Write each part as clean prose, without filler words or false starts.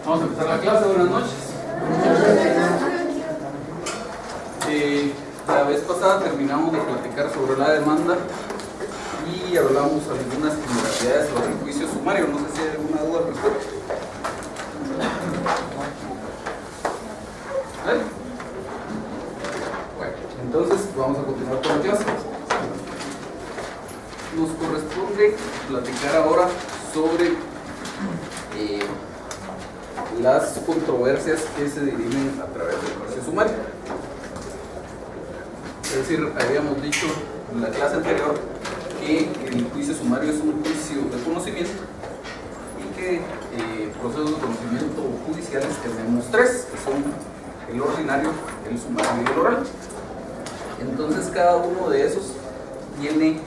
Vamos a empezar la clase. Buenas noches. La vez pasada terminamos de platicar sobre la demanda y hablamos algunas generalidades sobre el juicio sumario. No sé si hay alguna duda al respecto. Bueno, entonces vamos a continuar con la clase. Nos corresponde platicar ahora sobre las controversias que se dirimen a través del juicio sumario. Es decir, habíamos dicho en la clase anterior que el juicio sumario es un juicio de conocimiento y que procesos de conocimiento judiciales tenemos tres, que son el ordinario, el sumario y el oral. Entonces cada uno de esos tiene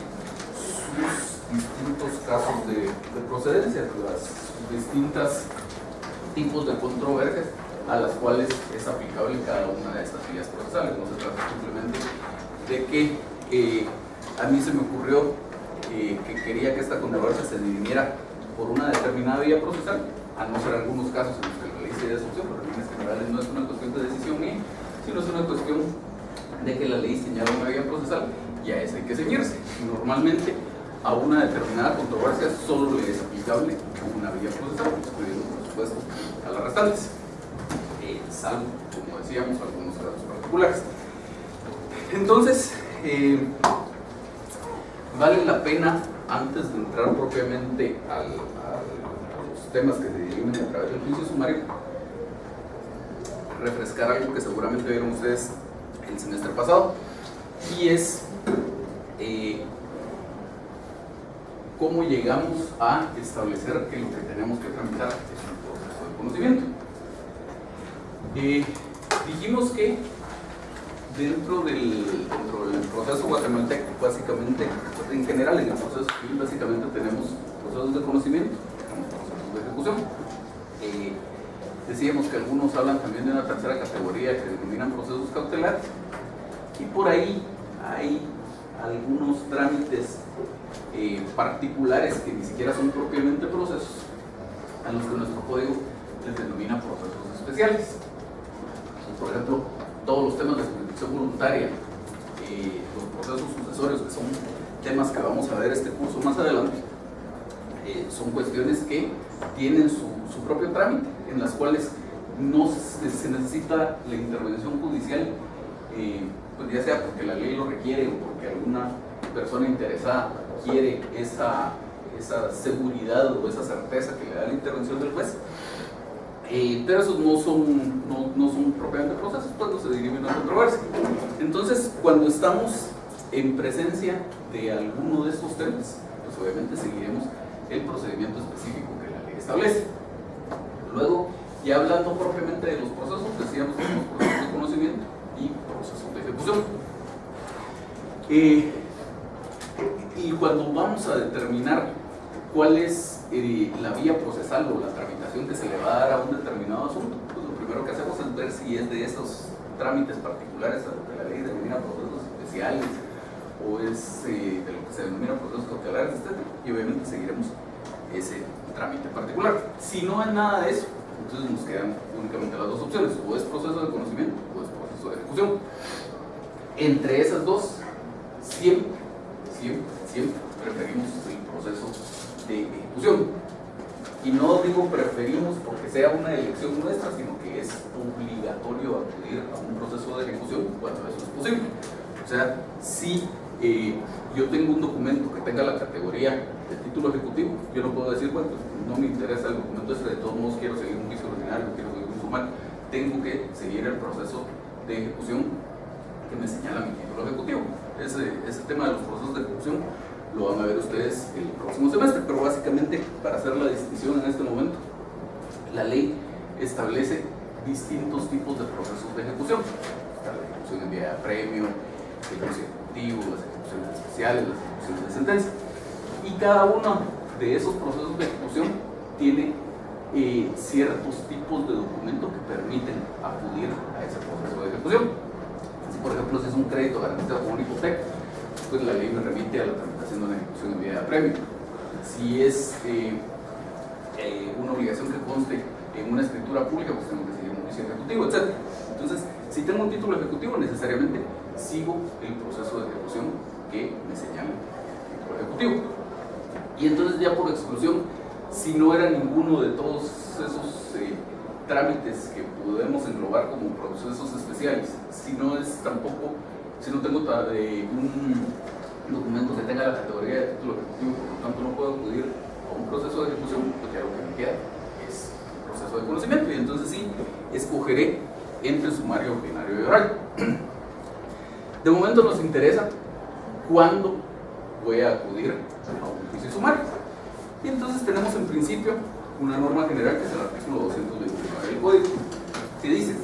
sus distintos casos de procedencia, las distintas tipos de controversias a las cuales es aplicable cada una de estas vías procesales. No se trata simplemente de que a mí se me ocurrió que quería que esta controversia se dirimiera por una determinada vía procesal, a no ser algunos casos en los que la ley se dé excepción, pero en líneas generales no es una cuestión de decisión mía, sino es una cuestión de que la ley señala una vía procesal y a esa hay que ceñirse. Normalmente a una determinada controversia solo le es aplicable una vía procesal, excluyendo por supuesto a las restantes, salvo, como decíamos, algunos casos particulares. Entonces, vale la pena, antes de entrar propiamente a los temas que se dirimen a través del juicio sumario, refrescar algo que seguramente vieron ustedes el semestre pasado, y es cómo llegamos a establecer que lo que tenemos que tramitar es un proceso de conocimiento. Dijimos que dentro del proceso guatemalteco, básicamente, en general en el proceso civil, básicamente tenemos procesos de conocimiento, tenemos procesos de ejecución. Decíamos que algunos hablan también de una tercera categoría que denominan procesos cautelares, y por ahí hay algunos trámites particulares que ni siquiera son propiamente procesos, a los que nuestro código les denomina procesos especiales. Por ejemplo, todos los temas de jurisdicción voluntaria, los procesos sucesorios, que son temas que vamos a ver este curso más adelante, son cuestiones que tienen su propio trámite, en las cuales no se necesita la intervención judicial, pues ya sea porque la ley lo requiere o porque alguna persona interesada quiere esa seguridad o esa certeza que le da la intervención del juez. Pero esos no son propiamente procesos cuando se dirime una controversia. Entonces, cuando estamos en presencia de alguno de estos temas, pues obviamente seguiremos el procedimiento específico que la ley establece. Luego, ya hablando propiamente de los procesos, decíamos que tenemos procesos de conocimiento y procesos de ejecución. Y cuando vamos a determinar cuál es la vía procesal o la tramitación que se le va a dar a un determinado asunto, pues lo primero que hacemos es ver si es de esos trámites particulares a lo que la ley denomina procesos especiales o es de lo que se denomina procesos cautelares, etc. Y obviamente seguiremos ese trámite particular. Si no es nada de eso, entonces nos quedan únicamente las dos opciones: o es proceso de conocimiento o es proceso de ejecución. Entre esas dos, siempre preferimos el proceso de ejecución. Y no digo preferimos porque sea una elección nuestra, sino que es obligatorio acudir a un proceso de ejecución cuando eso es posible. O sea, si yo tengo un documento que tenga la categoría de título ejecutivo, yo no puedo decir, bueno, pues no me interesa el documento ese, de todos modos quiero seguir un juicio ordinario, quiero seguir un sumario. Tengo que seguir el proceso de ejecución que me señala mi título ejecutivo. Ese tema de los procesos de ejecución lo van a ver ustedes el próximo semestre, pero básicamente, para hacer la distinción en este momento, la ley establece distintos tipos de procesos de ejecución. Está la ejecución en vía de apremio, el juicio ejecutivo, las ejecuciones especiales, las ejecuciones de sentencia. Y cada uno de esos procesos de ejecución tiene ciertos tipos de documentos que permiten acudir a ese proceso de ejecución. Si, por ejemplo, si es un crédito garantizado por una hipoteca, pues la ley me remite a la tramitación de una ejecución en vía de apremio. Si es una obligación que conste en una escritura pública, pues tengo que seguir un juicio ejecutivo, etc. Entonces, si tengo un título ejecutivo, necesariamente sigo el proceso de ejecución que me señala el título ejecutivo. Y entonces ya por exclusión, si no era ninguno de todos esos trámites que podemos englobar como procesos especiales, si no es tampoco, si no tengo un documento que tenga la categoría de título ejecutivo, por lo tanto no puedo acudir a un proceso de ejecución, pues ya lo que me queda es un proceso de conocimiento, y entonces sí, escogeré entre sumario, ordinario y oral. De momento nos interesa cuándo voy a acudir a un juicio sumario. Y entonces tenemos en principio una norma general que es el artículo 229 del Código, que dice: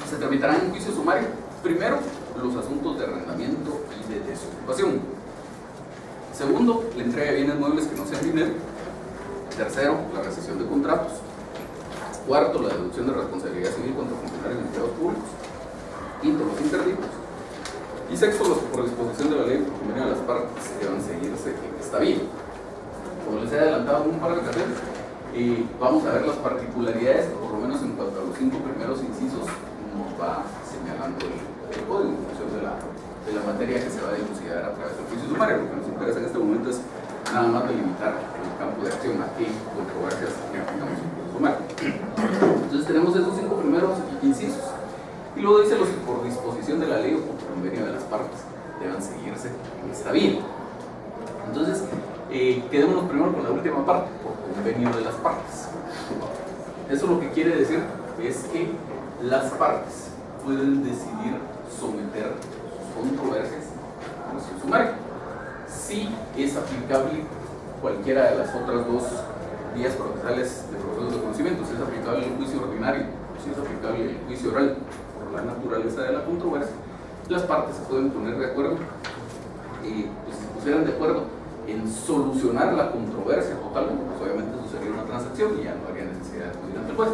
se tramitarán en juicio sumario, primero, los asuntos de arrendamiento y de desocupación. Segundo, la entrega de bienes muebles que no sean dinero. Tercero, la rescisión de contratos. Cuarto, la deducción de responsabilidad civil contra funcionarios y empleados públicos. Quinto, los interdictos. Y sexto, los que por disposición de la ley por convenio de las partes deban seguirse en esta vía. Como les he adelantado en un par de ocasiones, vamos a ver las particularidades, por lo menos en cuanto a los 5 primeros incisos, nos va señalando el código en función de la materia que se va a dilucidar a través del juicio sumario. Lo que nos interesa en este momento es nada más delimitar el campo de acción a qué controversias le aplicamos en el juicio sumario. Entonces tenemos esos 5 primeros incisos, y luego dice: los que por disposición de la ley o por convenio de las partes deban seguirse en esta vía. Entonces, quedémonos primero con la última parte, por convenio de las partes. Eso lo que quiere decir es que las partes pueden decidir someter sus controversias a juicio sumario. Si es aplicable cualquiera de las otras dos vías procesales de procesos de conocimiento, si es aplicable el juicio ordinario, si es aplicable el juicio oral, por la naturaleza de la controversia, las partes se pueden poner de acuerdo. Pues si se pusieran de acuerdo en solucionar la controversia totalmente, pues obviamente eso sería una transacción y ya no habría necesidad de acudir ante el juez.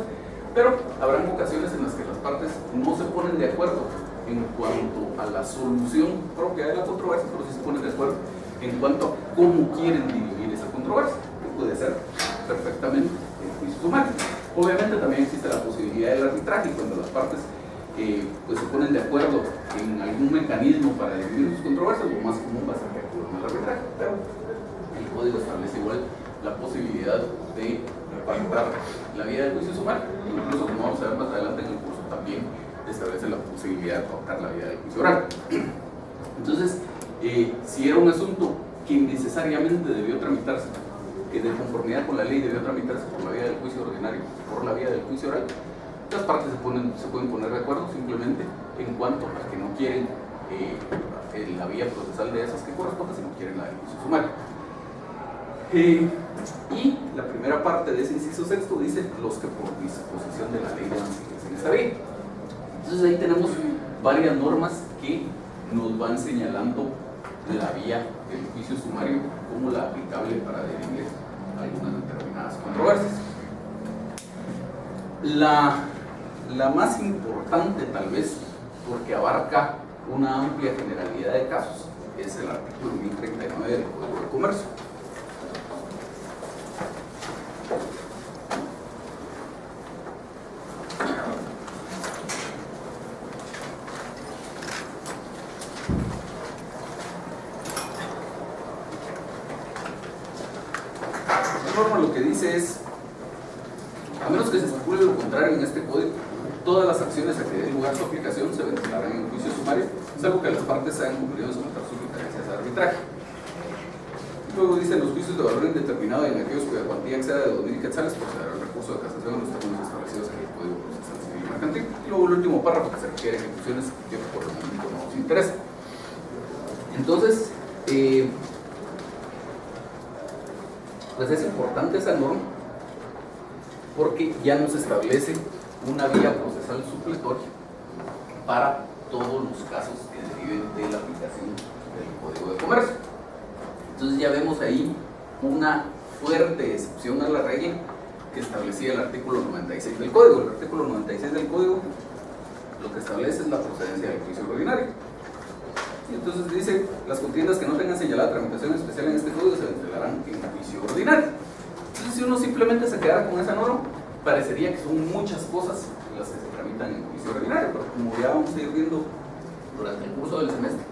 Pero habrán ocasiones en las que las partes no se ponen de acuerdo en cuanto a la solución propia de la controversia, pero sí se ponen de acuerdo en cuanto a cómo quieren dividir esa controversia, que puede ser perfectamente el juicio sumario. Obviamente también existe la posibilidad del arbitraje, cuando las partes pues se ponen de acuerdo en algún mecanismo para dividir sus controversias. Lo más común va a ser que acudan al arbitraje, pero el código establece igual la posibilidad de pactar la vía del juicio sumario. Incluso, como vamos a ver más adelante en el curso, también establece la posibilidad de pactar la vía del juicio oral. Entonces, si era un asunto que necesariamente debió tramitarse, que de conformidad con la ley debió tramitarse por la vía del juicio ordinario, por la vía del juicio oral, las partes se pueden poner de acuerdo simplemente en cuanto a que no quieren la vía procesal de esas que corresponde, sino quieren la del juicio sumario. Y la primera parte de ese inciso sexto dice: los que por disposición de la ley deban seguirse en esta vía. Entonces ahí tenemos varias normas que nos van señalando la vía del juicio sumario como la aplicable para dirimir algunas determinadas controversias. La más importante, tal vez, porque abarca una amplia generalidad de casos, es el artículo 1039 del Código de Comercio. La norma lo que dice es: a menos que se estipule lo contrario en este código, todas las acciones a que dé lugar su aplicación se ventilarán en juicio sumario, salvo que las partes hayan cumplido en someter sus diferencias de arbitraje. Luego dice: los juicios de valor indeterminado y en aquellos cuya cuantía exceda de 2.000 quetzales procederá el recurso de casación en los términos establecidos en el Código Procesal Civil y Mercantil. Y luego el último párrafo, que se requiere ejecuciones que por el momento no nos interesa. Entonces, pues es importante esa norma porque ya nos establece una vía procesal supletoria para todos los casos que deriven de la aplicación del Código de Comercio. Entonces ya vemos ahí una fuerte excepción a la regla que establecía el artículo 96 del Código. El artículo 96 del Código lo que establece es la procedencia del juicio ordinario. Y entonces dice: las contiendas que no tengan señalada tramitación especial en este código se ventilarán en juicio ordinario. Entonces, si uno simplemente se quedara con esa norma, parecería que son muchas cosas las que se tramitan en juicio ordinario, pero como ya vamos a ir viendo durante el curso del semestre,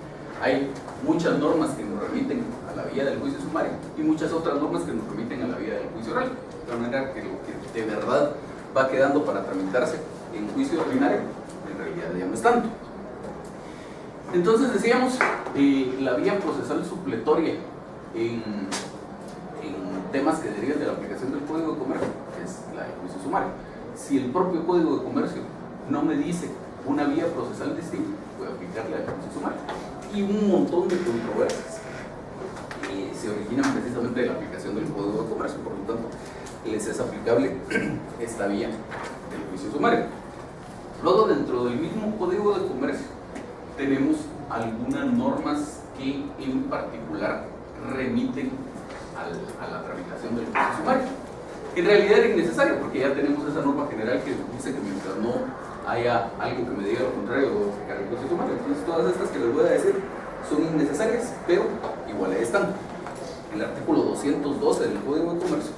hay muchas normas que nos remiten a la vía del juicio sumario y muchas otras normas que nos remiten a la vía del juicio oral, de tal manera que lo que de verdad va quedando para tramitarse en juicio ordinario en realidad ya no es tanto. Entonces decíamos, la vía procesal supletoria en temas que derivan de la aplicación del Código de Comercio es la del juicio sumario. Si el propio Código de Comercio no me dice una vía procesal distinta, voy a aplicar la del juicio sumario. Y un montón de controversias se originan precisamente de la aplicación del Código de Comercio, por lo tanto les es aplicable esta vía del juicio sumario. Luego, dentro del mismo Código de Comercio tenemos algunas normas que en particular remiten a la tramitación del juicio sumario. En realidad era innecesario porque ya tenemos esa norma general que dice que mientras no haya algo que me diga lo contrario, debo aplicar el juicio sumario. Entonces todas estas que les voy a decir son innecesarias, pero igual ahí están. El artículo 212 del Código de Comercio.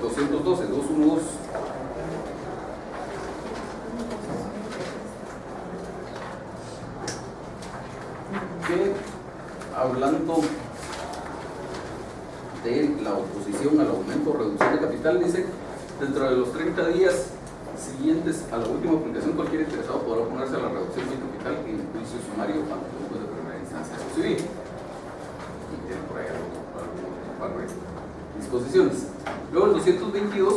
212, 212. Que hablando de la oposición al aumento o reducción de capital, dice: dentro de los 30 días siguientes a la última aplicación, cualquier interesado podrá oponerse a la reducción de capital en el juicio sumario ante un juez de primera instancia o civil. Y tiene por ahí algo de disposiciones. Luego el 222,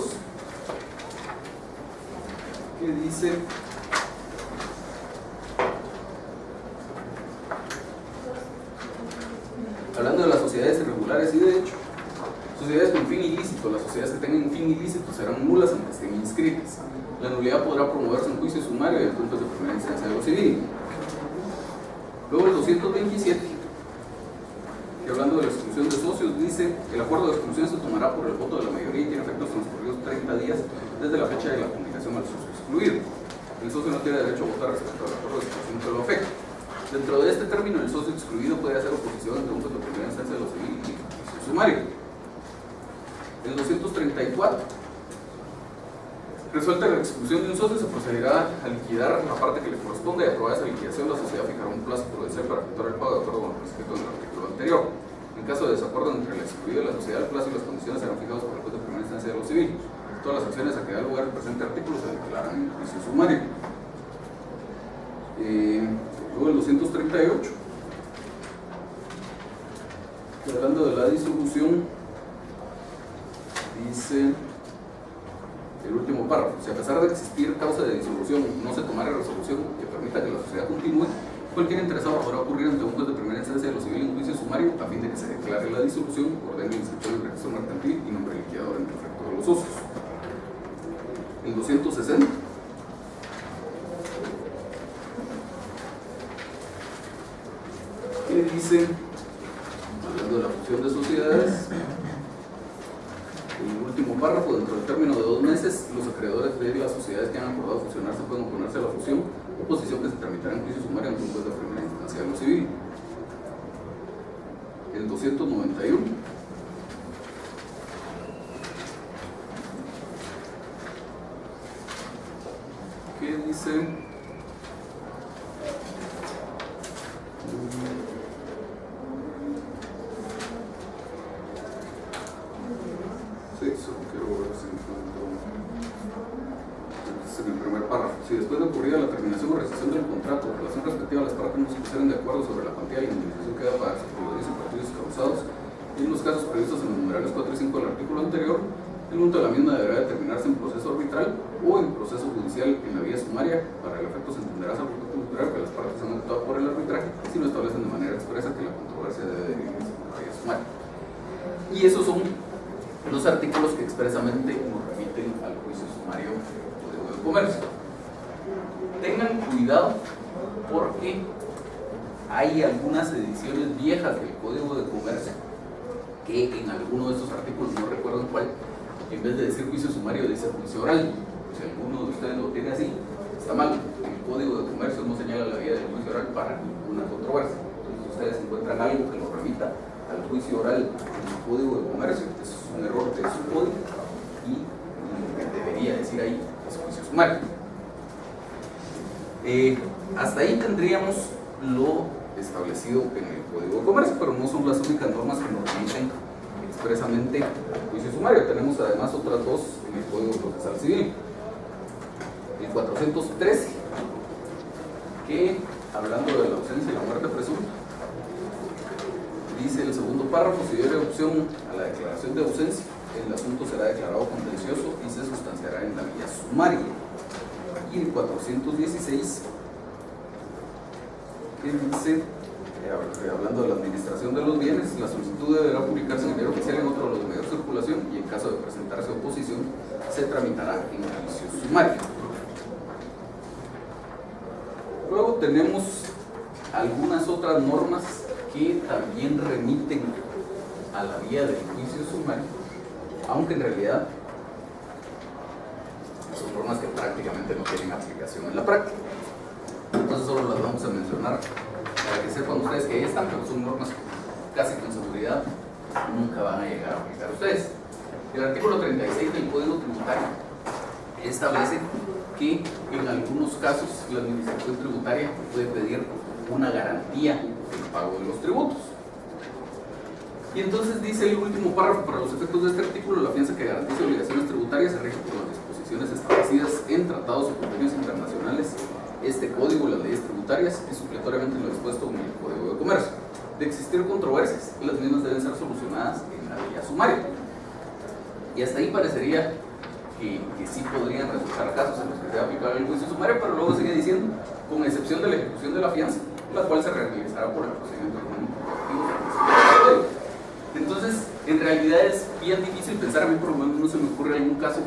que dice: hablando de las sociedades irregulares y de hecho, sociedades con fin ilícito, las sociedades que tengan fin ilícito serán nulas aunque estén inscritas. La nulidad podrá promoverse en juicio sumario y en puntos de primera instancia de lo civil. Luego el 227, que hablando de la exclusión de socios, dice: el acuerdo de exclusión se tomará por el voto de la mayoría y tiene efectos transcurridos 30 días desde la fecha de la comunicación al socio excluido. El socio no tiene derecho a votar respecto al acuerdo de exclusión que lo afecta. Dentro de este término, el socio excluido puede hacer oposición entre un juez de primera instancia de lo civil y juicio sumario. El 234, resuelta la exclusión de un socio, se procederá a liquidar la parte que le corresponde y aprobada esa liquidación, la sociedad fijará un plazo prudencial para efectuar el pago de acuerdo con lo prescrito en el artículo anterior. En caso de desacuerdo entre el excluido y la sociedad, el plazo y las condiciones serán fijados por el juez de primera instancia de lo civil. Todas las acciones a que da lugar el presente artículo se declararán en juicio sumario. Luego el 238, hablando de la disolución, dice el último párrafo: si a pesar de existir causa de disolución no se tomara resolución que permita que la sociedad continúe, cualquier interesado podrá ocurrir ante un juez de primera instancia de lo civil en juicio sumario a fin de que se declare la disolución, ordene el inscriptor del registro mercantil y nombre liquidador en efecto de los socios. El 260, que dice, hablando de la fusión de sociedades, el último párrafo: dentro del término de 2 meses, los acreedores de las sociedades que han acordado fusionarse pueden oponerse a la fusión, oposición que se tramitará en juicio sumario ante un juez de primera instancia de lo civil. El 291, que dice: en el primer párrafo, si después de ocurrida la terminación o rescisión del contrato o relación respectiva, las partes no se pusieran de acuerdo sobre la cuantía y la indemnización que debe pagarse por los daños y perjuicios causados en los casos previstos en los numerales 4 y 5 del artículo anterior, el monto de la misma deberá determinarse en proceso arbitral o en proceso judicial en la vía sumaria. Para el efecto se entenderá sobre el contrario que las partes han optado por el arbitraje si no establecen de manera expresa que la controversia debe derivarse por la vía sumaria. Y esos son los artículos que expresamente nos remiten al juicio sumario del Código de Comercio. Tengan cuidado porque hay algunas ediciones viejas del Código de Comercio que en alguno de estos artículos, no recuerdo en cuál, en vez de decir juicio sumario dice juicio oral. Si alguno de ustedes lo tiene así, está mal. El Código de Comercio no señala la vía del juicio oral para ninguna controversia. Entonces, si ustedes encuentran algo que lo remita al juicio oral en su código de comercio, es un error de su código y lo que debería decir ahí es juicio sumario. Hasta ahí tendríamos lo establecido en el Código de Comercio, pero no son las únicas normas que nos remiten expresamente al juicio sumario. Tenemos además otras dos en el Código Procesal Civil. El 413, que hablando de la ausencia y la muerte presunta, dice el segundo párrafo: si hubiera opción a la declaración de ausencia, el asunto será declarado contencioso y se sustanciará en la vía sumaria. Y el 416, que dice, hablando de la administración de los bienes, la solicitud deberá publicarse en el diario oficial en otro de los medios de circulación y en caso de presentarse oposición se tramitará en juicio sumario. Luego tenemos algunas otras normas que también remiten a la vía del juicio sumario, aunque en realidad son normas que prácticamente no tienen aplicación en la práctica. Entonces solo las vamos a mencionar para que sepan ustedes que ahí están, pero son normas que casi con seguridad nunca van a llegar a aplicar ustedes. El artículo 36 del Código Tributario establece que en algunos casos la administración tributaria puede pedir una garantía del pago de los tributos. Y entonces dice el último párrafo: para los efectos de este artículo, la fianza que garantice obligaciones tributarias se rige por las disposiciones establecidas en tratados o convenios internacionales, este código, las leyes tributarias y supletoriamente lo dispuesto en el Código de Comercio. De existir controversias, las mismas deben ser solucionadas en la vía sumaria. Y hasta ahí parecería que sí podrían resultar casos en los que sea aplicable el juicio sumario, pero luego sigue diciendo, con excepción de la ejecución de la fianza, la cual se realizará por el procedimiento económico colectivo. Entonces, en realidad es bien difícil pensar, a mí por lo menos no se me ocurre algún caso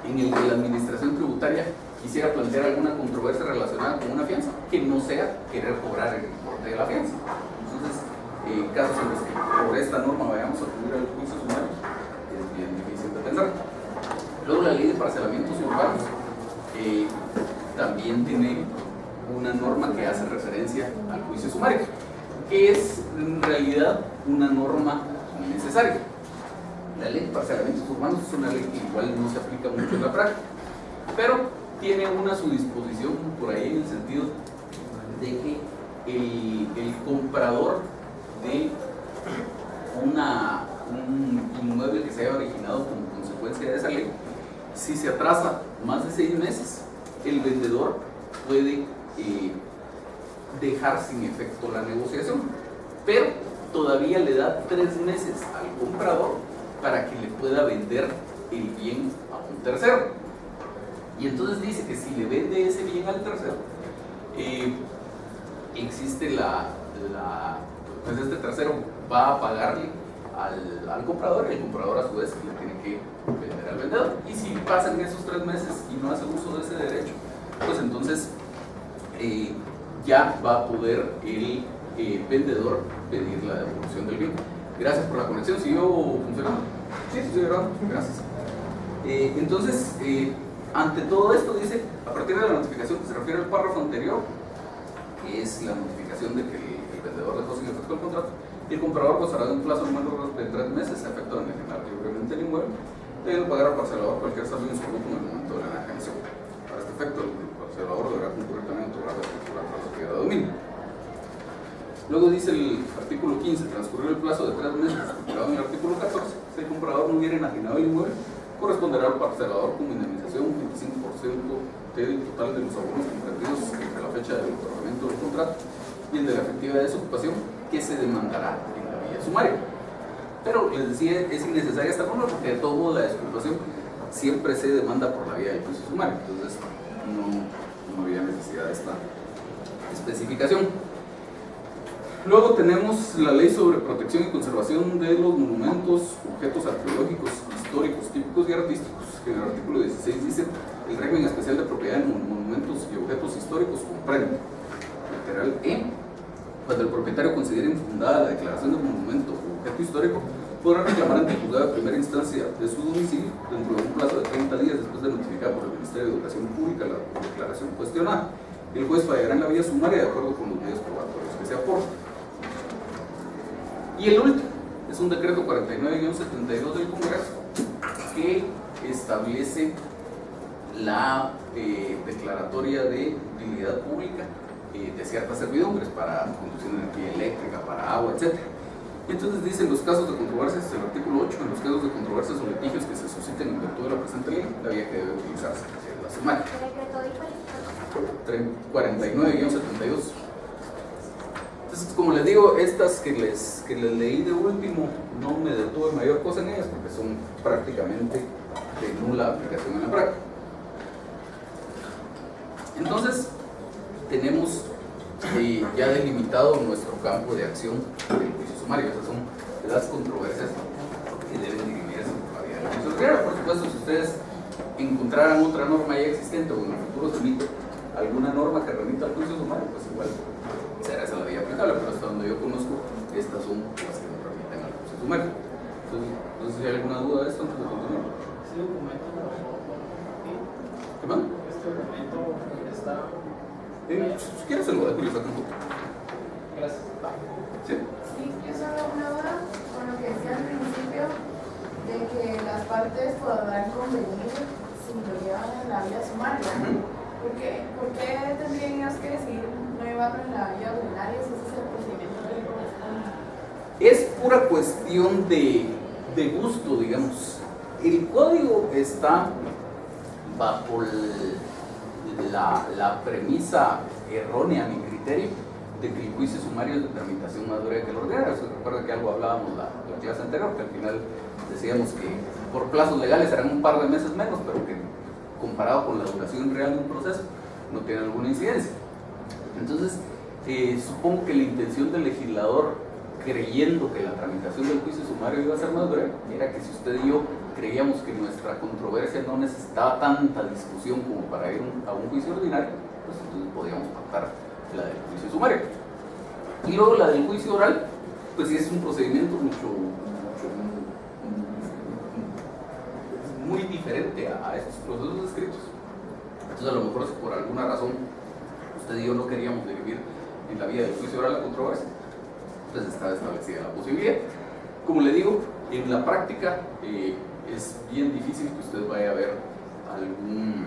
en el que la administración tributaria quisiera plantear alguna controversia relacionada con una fianza que no sea querer cobrar el importe de la fianza. Entonces, casos en los que por esta norma vayamos a acudir al juicio sumario es bien difícil de pensar. Luego la ley de parcelamientos urbanos también tiene una norma que hace referencia al juicio sumario, que es en realidad una norma necesaria. La ley de parcelamientos urbanos es una ley que igual no se aplica mucho en la práctica, pero tiene una subdisposición por ahí en el sentido de que el comprador de un inmueble que se haya originado como consecuencia de esa ley, si se atrasa más de 6 meses, el vendedor puede dejar sin efecto la negociación, pero todavía le da 3 meses al comprador para que le pueda vender el bien a un tercero. Y entonces dice que si le vende ese bien al tercero, existe pues este tercero va a pagarle al comprador, y el comprador a su vez le tiene que vender al vendedor. Y si pasan esos 3 meses y no hace uso de ese derecho, pues entonces ya va a poder el vendedor pedir la devolución del bien. Gracias por la conexión. ¿Siguió funcionando? Sí, siguió grabando. Gracias. Entonces, ante todo esto dice, a partir de la notificación que se refiere al párrafo anterior, que es la notificación de que el vendedor dejó sin efecto el contrato, y el comprador gozará de un plazo menor de 3 meses a efecto de enajenar libremente el inmueble, debe pagar al parcelador cualquier saldo insoluto en el momento de la enajenación. Para este efecto, el parcelador deberá concurrir también a otorgar la escritura tras la pérdida de dominio. Luego dice el artículo 15, transcurrió el plazo de 3 meses estipulado en el artículo 14, si el comprador no hubiera enajenado el inmueble, corresponderá al parcelador como indemnización un 25% del total de los abonos comprendidos entre la fecha del otorgamiento del contrato y el de la efectiva desocupación, que se demandará en la vía sumaria. Pero les decía, es innecesaria esta norma porque de todo modo la desocupación siempre se demanda por la vía del juicio sumario, entonces no había necesidad de esta especificación. Luego tenemos la ley sobre protección y conservación de los monumentos, objetos arqueológicos, históricos, típicos y artísticos, que en el artículo 16 dice: el régimen especial de propiedad en monumentos y objetos históricos comprende, literal E, cuando el propietario considere infundada la declaración de monumento o objeto histórico, podrá reclamar ante el juzgado de primera instancia de su domicilio dentro de un plazo de 30 días después de notificar por el Ministerio de Educación Pública la declaración cuestionada. El juez fallará en la vía sumaria de acuerdo con los medios probatorios que se aporten. Y el último es un decreto 49-72 del Congreso que establece la declaratoria de utilidad pública de ciertas servidumbres para conducción de energía eléctrica, para agua, etc. Entonces dice, en los casos de controversias, el artículo 8, en los casos de controversias o litigios que se susciten en virtud de la presente ley, la vía que debe utilizarse es la sumaria. 49-72. Entonces, como les digo, estas que les leí de último, no me detuve mayor cosa en ellas porque son prácticamente de nula aplicación en la práctica. Entonces, tenemos ya delimitado nuestro campo de acción del juicio sumario. Esas son las controversias que deben dirimirse por la vía del juicio ordinario. Por supuesto, si ustedes encontraran otra norma ya existente o en el futuro se emite alguna norma que remita al juicio sumario, pues igual será esa la vía aplicable, pero hasta donde yo conozco, estas son las que nos remiten al juicio sumario. Entonces, no sé si hay alguna duda de esto antes de continuar. Este documento ¿Qué más? Este documento está. Si quieres se lo dejo y le saco un poco. Gracias. ¿Sí? Sí, yo solo una duda con lo que decía al principio de que las partes podrán convenir si lo llevan en la vía sumaria. ¿Por qué tendrían ellos que decidir no llevarlo en la vía ordinaria si ese es el procedimiento que le corresponde? Es pura cuestión de gusto, digamos. El código está bajo la premisa errónea, a mi criterio, de que el juicio sumario es de tramitación más breve que el ordinario. Recuerda que algo hablábamos la clase anterior, que al final decíamos que por plazos legales serán un par de meses menos, pero que comparado con la duración real de un proceso no tiene alguna incidencia. Entonces, supongo que la intención del legislador, creyendo que la tramitación del juicio sumario iba a ser más breve, era que si usted y yo creíamos que nuestra controversia no necesitaba tanta discusión como para ir a un juicio ordinario, pues entonces podíamos pactar la del juicio sumario. Y luego la del juicio oral, pues sí es un procedimiento muy diferente a esos procesos escritos. Entonces a lo mejor si por alguna razón usted y yo no queríamos dirimir en la vía del juicio oral la controversia, pues está establecida la posibilidad. Como le digo, en la práctica es bien difícil que usted vaya a ver algún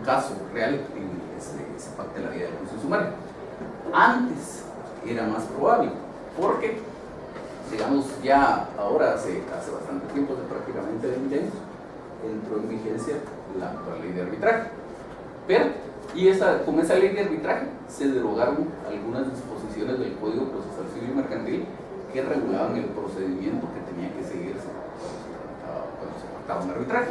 caso real en el que se pacte la vía del juicio sumario. Antes era más probable, porque digamos ya ahora hace bastante tiempo, hace prácticamente 20 años, entró en vigencia la actual ley de arbitraje. Pero, con esa ley de arbitraje se derogaron algunas disposiciones del Código Procesal Civil y Mercantil que regulaban el procedimiento que tenía que seguirse cuando se pactaba un arbitraje.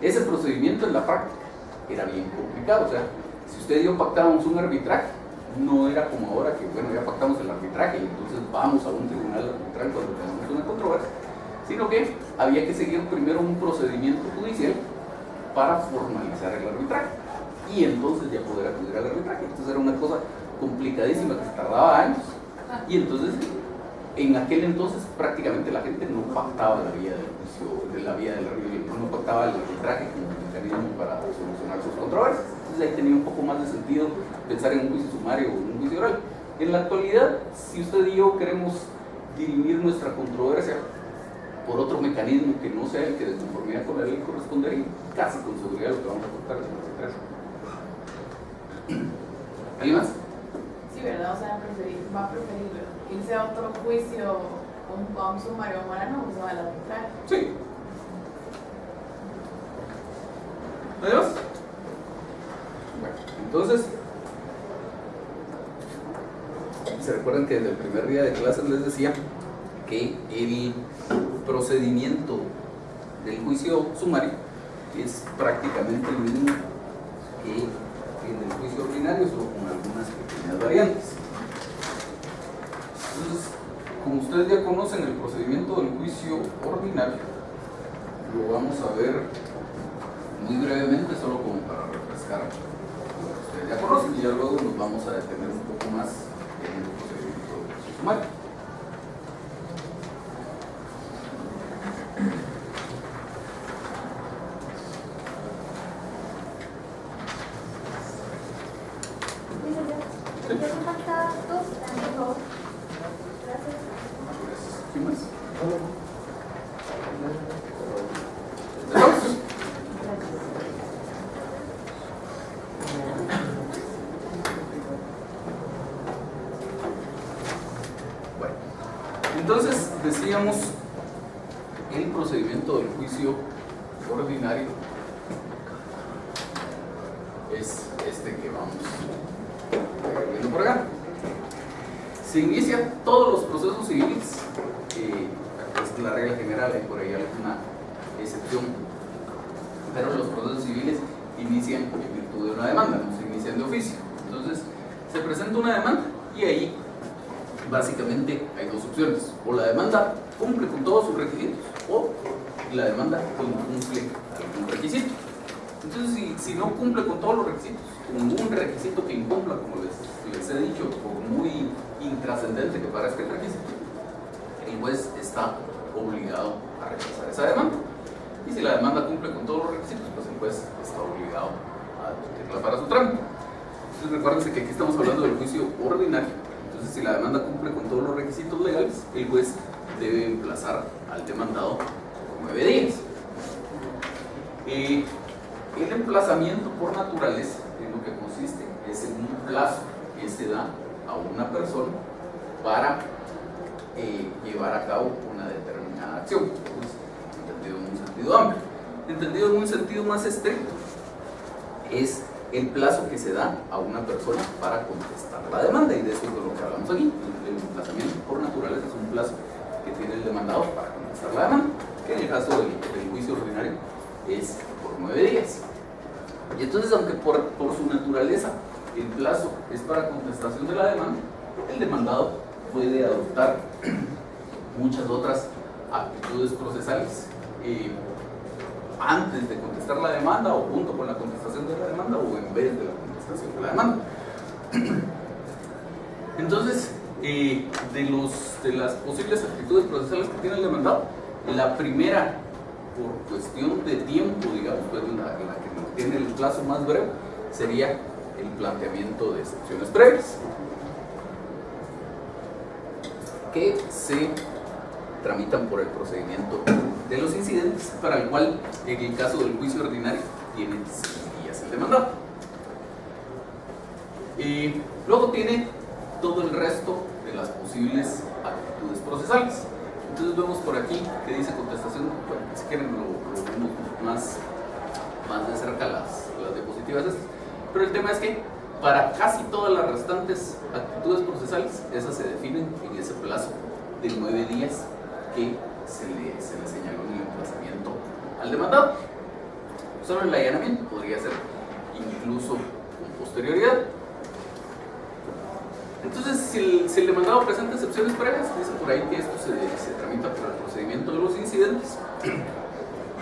Ese procedimiento en la práctica era bien complicado. O sea, si usted y yo pactábamos un arbitraje, no era como ahora que, bueno, ya pactamos el arbitraje y entonces vamos a un tribunal arbitral cuando tenemos una controversia, sino que había que seguir primero un procedimiento judicial para formalizar el arbitraje y entonces ya poder acudir al arbitraje. Entonces era una cosa complicadísima que se tardaba años, y entonces en aquel entonces prácticamente la gente no pactaba la vía del juicio, no pactaba el arbitraje como mecanismo para solucionar sus controversias. Entonces ahí tenía un poco más de sentido pensar en un juicio sumario o un juicio oral. En la actualidad, si usted y yo queremos dirimir nuestra controversia por otro mecanismo que no sea el que de conformidad con la ley correspondería, casi con seguridad lo que vamos a contar es una sentencia. ¿Alguien más? Sí, ¿verdad? O sea, va a preferir irse a otro juicio a un sumario ahora no, se va al arbitraje. Sí. ¿Nadie más? Bueno, entonces, se recuerdan que desde el primer día de clases les decía que el procedimiento del juicio sumario es prácticamente el mismo que en el juicio ordinario, solo con algunas pequeñas variantes. Entonces, como ustedes ya conocen el procedimiento del juicio ordinario, lo vamos a ver muy brevemente, solo como para refrescar lo que ustedes ya conocen, y ya luego nos vamos a detener un poco más en el procedimiento del juicio sumario. ¿Qué son pactados? Entonces, decíamos, el procedimiento del juicio ordinario es este que vamos viendo por acá. Se inicia todos los procesos civiles, esta es la regla general, hay por ahí alguna excepción, pero los procesos civiles inician en virtud de una demanda, no se inician de oficio. Entonces, se presenta una demanda y ahí básicamente hay dos opciones: o la demanda cumple con todos sus requisitos o la demanda cumple algún requisito. Entonces, si no cumple con todos los requisitos, ningún requisito que incumpla, como les he dicho, por muy intrascendente que parezca el requisito, el juez está obligado a rechazar esa demanda. Y si la demanda cumple con todos los requisitos, pues el juez está obligado a admitirla para su trámite. Entonces, recuérdense que aquí estamos hablando del juicio ordinario. Entonces, si la demanda cumple con todos los requisitos legales, el juez debe emplazar al demandado por 9 días. El emplazamiento por naturaleza, en lo que consiste, es en un plazo que se da a una persona para llevar a cabo una determinada acción. Entonces, entendido en un sentido amplio. Entendido en un sentido más estricto, es el plazo que se da a una persona para contestar la demanda, y de eso es de lo que hablamos aquí. El emplazamiento por naturaleza es un plazo que tiene el demandado para contestar la demanda, que en el caso del juicio ordinario es por 9 días. Y entonces, aunque por su naturaleza el plazo es para contestación de la demanda, el demandado puede adoptar muchas otras actitudes procesales antes de contestar la demanda, o junto con la contestación de la demanda, o en vez de la contestación de la demanda. Entonces, de las posibles actitudes procesales que tiene el demandado, la primera, por cuestión de tiempo, digamos, pues la que tiene el plazo más breve, sería el planteamiento de excepciones previas, que se tramitan por el procedimiento de los incidentes, para el cual, en el caso del juicio ordinario, tiene 6 días el demandado. Luego tiene todo el resto de las posibles actitudes procesales. Entonces vemos por aquí que dice contestación, bueno, si quieren lo vemos más de cerca las diapositivas estas, pero el tema es que para casi todas las restantes actitudes procesales, esas se definen en ese plazo de 9 días que se le señaló en el emplazamiento al demandado. Solo el allanamiento podría ser incluso con posterioridad. Entonces, si el demandado presenta excepciones previas, dice por ahí que esto se tramita por el procedimiento de los incidentes,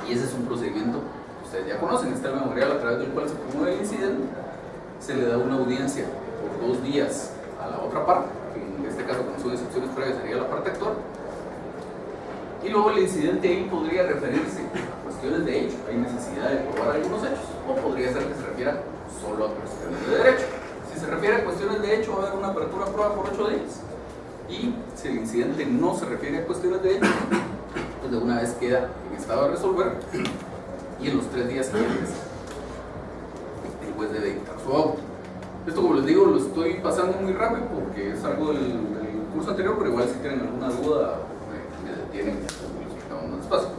y ese es un procedimiento que ustedes ya conocen, está el memorial a través del cual se promueve el incidente, se le da una audiencia por 2 días a la otra parte, que en este caso, como son excepciones previas, sería la parte actual, y luego el incidente ahí podría referirse a cuestiones de hecho, hay necesidad de probar algunos hechos, o podría ser que se refiera solo a cuestiones de derecho. Si se refiere a cuestiones de hecho, va a haber una apertura a prueba por 8 días. Y si el incidente no se refiere a cuestiones de hecho, pues de una vez queda en estado de resolver, y en los 3 días siguientes el juez debe dictar su auto. Esto, como les digo, lo estoy pasando muy rápido porque es algo del curso anterior, pero igual si tienen alguna duda me detienen y lo explicamos más despacio.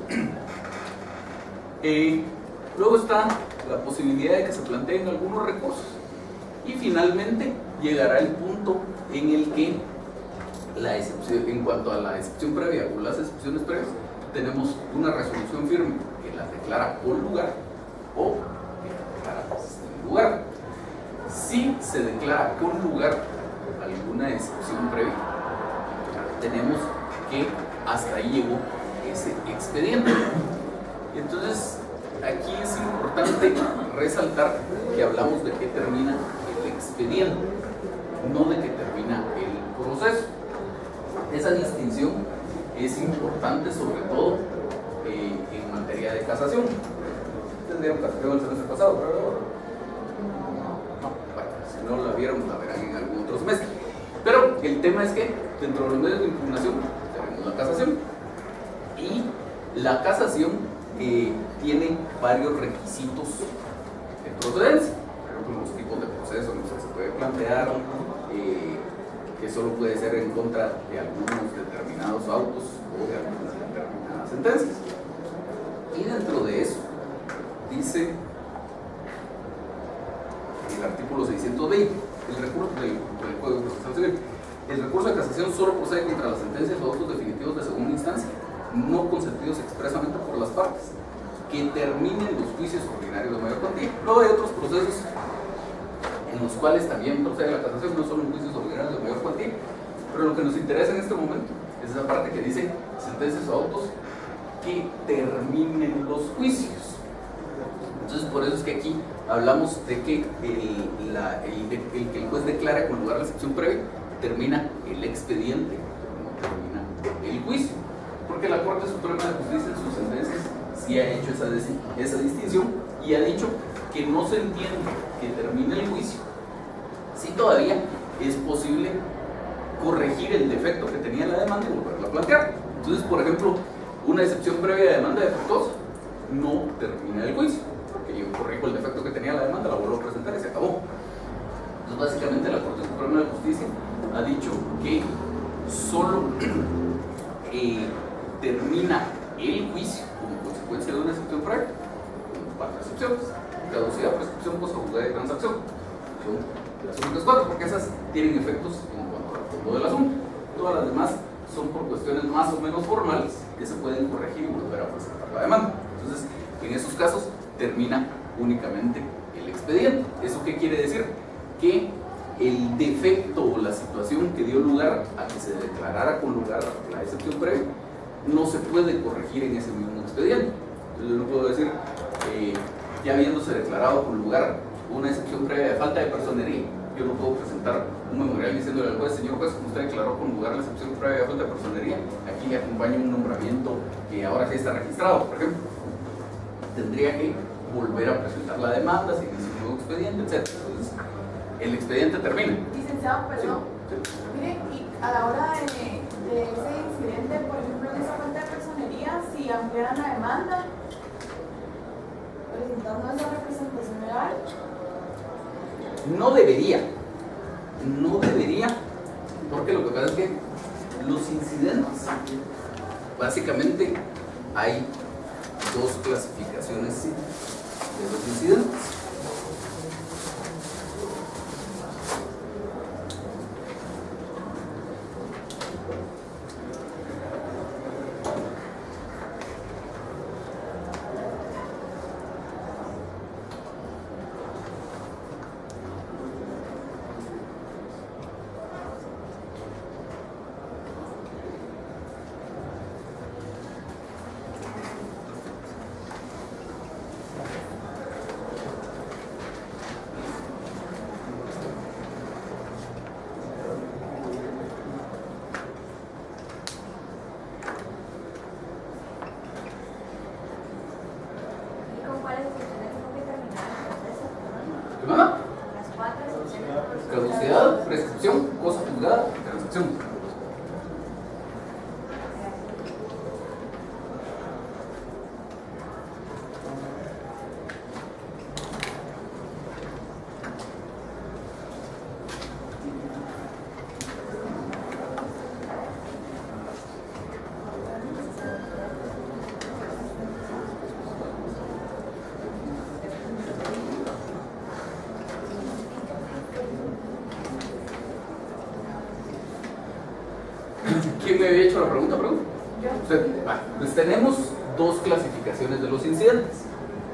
Luego está la posibilidad de que se planteen algunos recursos. Y finalmente llegará el punto en el que la excepción, en cuanto a la excepción previa o las excepciones previas, tenemos una resolución firme que las declara con lugar o que declara sin lugar. Si se declara con lugar alguna excepción previa, tenemos que hasta ahí llegó ese expediente. Entonces, aquí es importante resaltar que hablamos de que termina expediente, no de que termina el proceso. Esa distinción es importante, sobre todo en materia de casación. Tendrían casación el semestre pasado, pero no, bueno, si no la vieron, la verán en algún otro semestre. Pero el tema es que dentro de los medios de impugnación tenemos la casación, y la casación tiene varios requisitos de procedencia. Los tipos de proceso, no sé, se puede plantear que solo puede ser en contra de algunos determinados autos o de algunas determinadas sentencias. Y dentro de eso, dice el artículo 620, el recurso del Código Procesal Civil. El recurso de casación solo procede contra las sentencias o autos definitivos de segunda instancia, no consentidos expresamente por las partes, que terminen los juicios ordinarios de mayor cuantía. Luego hay otros procesos en los cuales también procede la casación, no solo en juicios ordinarios de mayor cuantía, pero lo que nos interesa en este momento es esa parte que dice sentencias o autos que terminen los juicios. Entonces, por eso es que aquí hablamos de que el juez declara con lugar a la excepción previa, termina el expediente, no termina el juicio. Porque la Corte Suprema de Justicia en sus sentencias sí ha hecho esa distinción y ha dicho que no se entiende que termine el juicio si todavía es posible corregir el defecto que tenía la demanda y volverla a plantear. Entonces, por ejemplo, una excepción previa de demanda defectuosa no termina el juicio, porque yo corrijo el defecto que tenía la demanda, la vuelvo a presentar y se acabó. Entonces, básicamente, la Corte Suprema de Justicia ha dicho que solo termina el juicio como consecuencia de una excepción previa con cuatro excepciones: caducidad, prescripción, cosa juzgada y transacción. Son las únicas cuatro, porque esas tienen efectos en cuanto al fondo del asunto. Todas las demás son por cuestiones más o menos formales que se pueden corregir y volver a presentar la demanda. Entonces, en esos casos termina únicamente el expediente. ¿Eso qué quiere decir? Que el defecto o la situación que dio lugar a que se declarara con lugar la excepción previa no se puede corregir en ese mismo expediente. Entonces, yo no puedo decir, ya habiéndose declarado con lugar una excepción previa de falta de personería, yo no puedo presentar un memorial diciéndole al juez: señor juez, como usted declaró con lugar la excepción previa de falta de personería, aquí le acompaña un nombramiento que ahora sí está registrado, por ejemplo. Tendría que volver a presentar la demanda, se inicia un nuevo expediente, etc. Entonces, el expediente termina. Licenciado, perdón. Sí. Mire, y a la hora de ese incidente, por ejemplo, en esa falta de personería, si ampliaran la demanda, presentando esa representación legal. No debería, porque lo que pasa es que los incidentes, básicamente hay dos clasificaciones de los incidentes. Caducidad, prescripción, cosa juzgada y transacción. ¿Quién me había hecho la pregunta? Usted. Pues tenemos dos clasificaciones de los incidentes.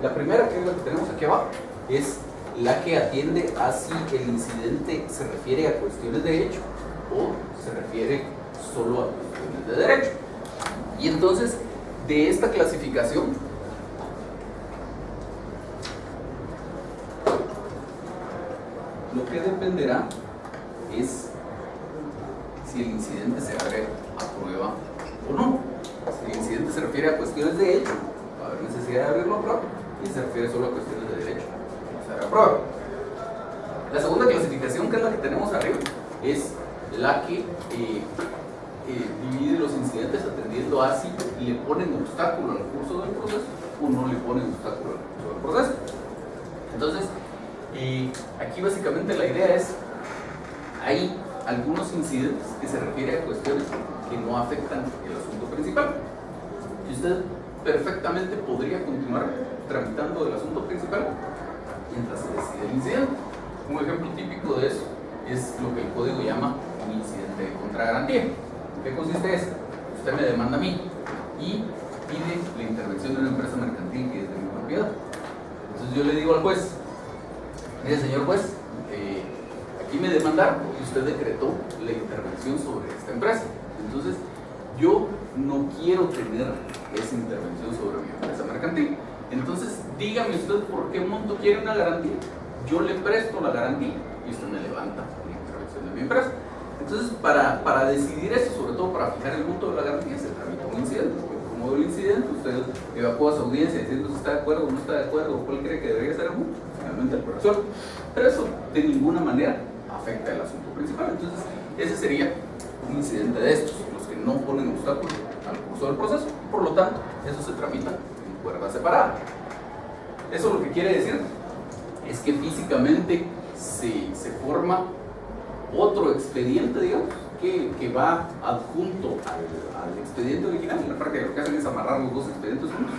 La primera, que es la que tenemos aquí abajo, es la que atiende a si el incidente se refiere a cuestiones de derecho o se refiere solo a cuestiones de derecho. Y entonces, de esta clasificación, lo que dependerá es si el incidente se abre a prueba o no. Si el incidente se refiere a cuestiones de hecho, va a haber necesidad de abrirlo a prueba, y si se refiere solo a cuestiones de derecho, no se abre a prueba. La segunda clasificación, que es la que tenemos arriba, es la que divide los incidentes atendiendo a si le ponen obstáculo al curso del proceso o no le ponen obstáculo al curso del proceso. Entonces, aquí básicamente la idea es, hay algunos incidentes que se refieren a cuestiones que no afectan el asunto principal. Y usted perfectamente podría continuar tramitando el asunto principal mientras se decide el incidente. Un ejemplo típico de eso es lo que el código llama un incidente de contragarantía. ¿En qué consiste eso? Usted me demanda a mí y pide la intervención de una empresa mercantil que es de mi propiedad. Entonces yo le digo al juez, mire señor juez, aquí me demandaron y usted decretó la intervención sobre esta empresa. Entonces yo no quiero tener esa intervención sobre mi empresa mercantil. Entonces dígame usted por qué monto quiere una garantía. Yo le presto la garantía y usted me levanta la intervención de mi empresa. Entonces para decidir eso, sobre todo para fijar el monto de la garantía, se tramita un incidente. Como el incidente, usted evacúa a su audiencia diciendo si está de acuerdo o no está de acuerdo o cuál cree que debería ser el monto. Finalmente el profesor. Pero eso de ninguna manera afecta el asunto principal. Entonces ese sería un incidente de estos, los que no ponen obstáculos al curso del proceso. Por lo tanto, eso se tramita en cuerda separada. Eso lo que quiere decir es que físicamente se forma otro expediente, digamos, que va adjunto al expediente original. En la práctica lo que hacen es amarrar los dos expedientes juntos.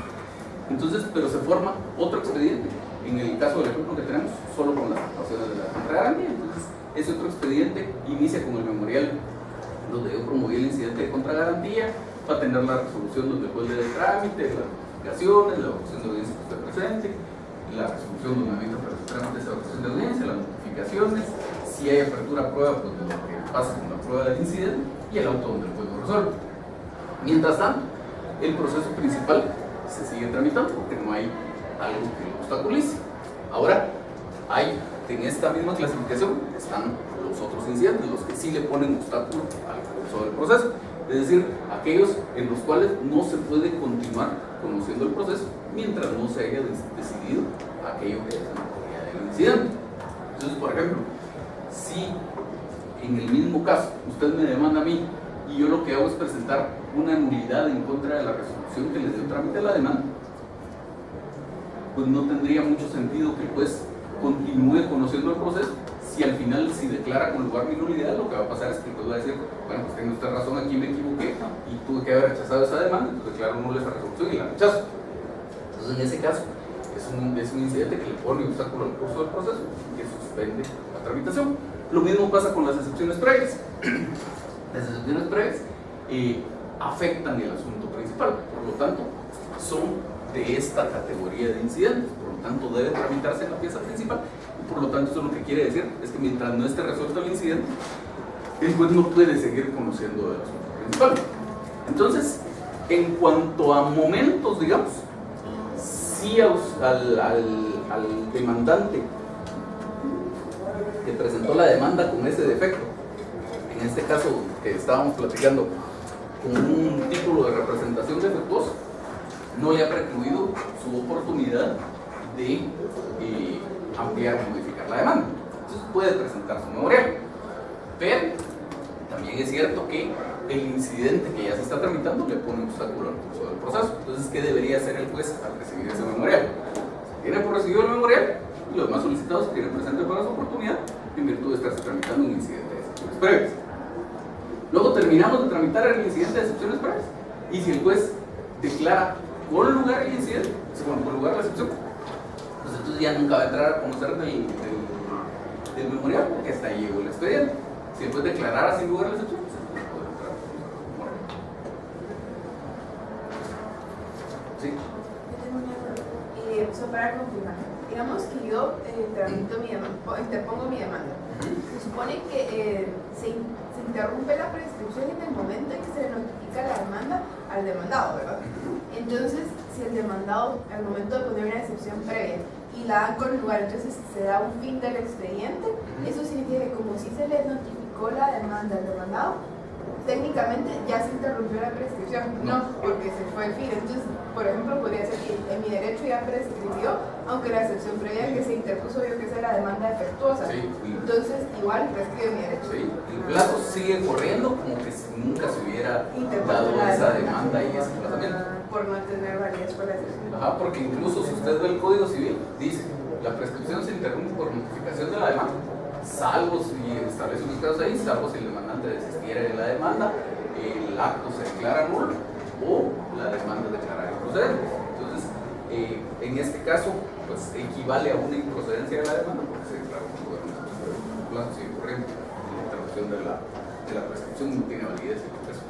Entonces, pero se forma otro expediente. En el caso del ejemplo que tenemos, solo con las actuaciones de la contragarantía. Entonces, ese otro expediente inicia con el memorial donde yo promoví el incidente de contragarantía, va a tener la resolución donde el juez le dé trámite, las notificaciones, la evacuación de audiencia que esté presente, la resolución donde me para los trámites de evacuación de audiencia, las notificaciones, si hay apertura a prueba, pues lo que pasa con la prueba del incidente y el auto donde el juez lo resuelve. Mientras tanto, el proceso principal se sigue tramitando porque no hay algo que lo obstaculice. Ahora, en esta misma clasificación están los otros incidentes, los que sí le ponen obstáculo al curso del proceso, es decir, aquellos en los cuales no se puede continuar conociendo el proceso mientras no se haya decidido aquello que es la materia del incidente. Entonces, por ejemplo, si en el mismo caso usted me demanda a mí y yo lo que hago es presentar una nulidad en contra de la resolución que le dio trámite a la demanda, pues no tendría mucho sentido que el juez continúe conociendo el proceso si al final, si declara con lugar mi nulidad, lo que va a pasar es que el juez va a decir, bueno, pues tiene usted razón, aquí me equivoqué y tuve que haber rechazado esa demanda, entonces declaro nula esa resolución y la rechazo. Entonces, en ese caso, es un incidente que le pone obstáculo al curso del proceso y que suspende la tramitación. Lo mismo pasa con las excepciones previas. Las excepciones previas afectan el asunto principal, por lo tanto, son de esta categoría de incidentes, por lo tanto, debe tramitarse en la pieza principal. Y por lo tanto, eso lo que quiere decir es que mientras no esté resuelto el incidente, el juez no puede seguir conociendo el asunto principal. Entonces, en cuanto a momentos, digamos, sí al demandante que presentó la demanda con ese defecto, en este caso que estábamos platicando, con un título de representación defectuosa, no le ha precluido su oportunidad de ampliar o modificar la demanda. Entonces puede presentar su memorial. Pero también es cierto que el incidente que ya se está tramitando le pone obstáculo al curso del proceso. Entonces, ¿qué debería hacer el juez al recibir ese memorial? Se tiene por recibido el memorial y los demás solicitados se tienen presente para su oportunidad en virtud de estarse tramitando un incidente de excepciones previas. Luego terminamos de tramitar el incidente de excepciones previas y si el juez declara con lugar el incidente, con lugar la excepción, pues entonces ya nunca va a entrar a conocer del memorial porque hasta ahí llegó el expediente. Si el juez declarara sin lugar la excepción, pues entonces puede entrar. Sí. Para confirmar, digamos que yo interpongo mi demanda. Se supone que se interrumpe la prescripción en el momento en que se le notifica la demanda al demandado, ¿verdad? Entonces, si el demandado, al momento de poner una excepción previa y la dan con lugar, entonces se da un fin del expediente, eso significa que como si se le notificó la demanda al demandado, técnicamente ya se interrumpió la prescripción, no, porque se fue el fin. Entonces, por ejemplo, podría ser que en mi derecho ya prescribió, aunque la excepción previa que se interpuso yo que sea la demanda defectuosa. Sí. Entonces, igual prescribe mi derecho. Sí. El plazo sigue corriendo como que si nunca se hubiera dado esa demanda y ese tratamiento. Por no tener validez por la excepción. Ajá, porque incluso si usted ve el Código Civil, dice, la prescripción se interrumpe por notificación de la demanda. salvo si establece unos casos ahí, salvo si el demandante desistiera de la demanda, el acto se declara nulo o la demanda es declarada improcedente. Entonces, en este caso, pues equivale a una improcedencia de la demanda porque se declaró como un plazo sin corriente. La interrupción de la prescripción no tiene validez en el caso.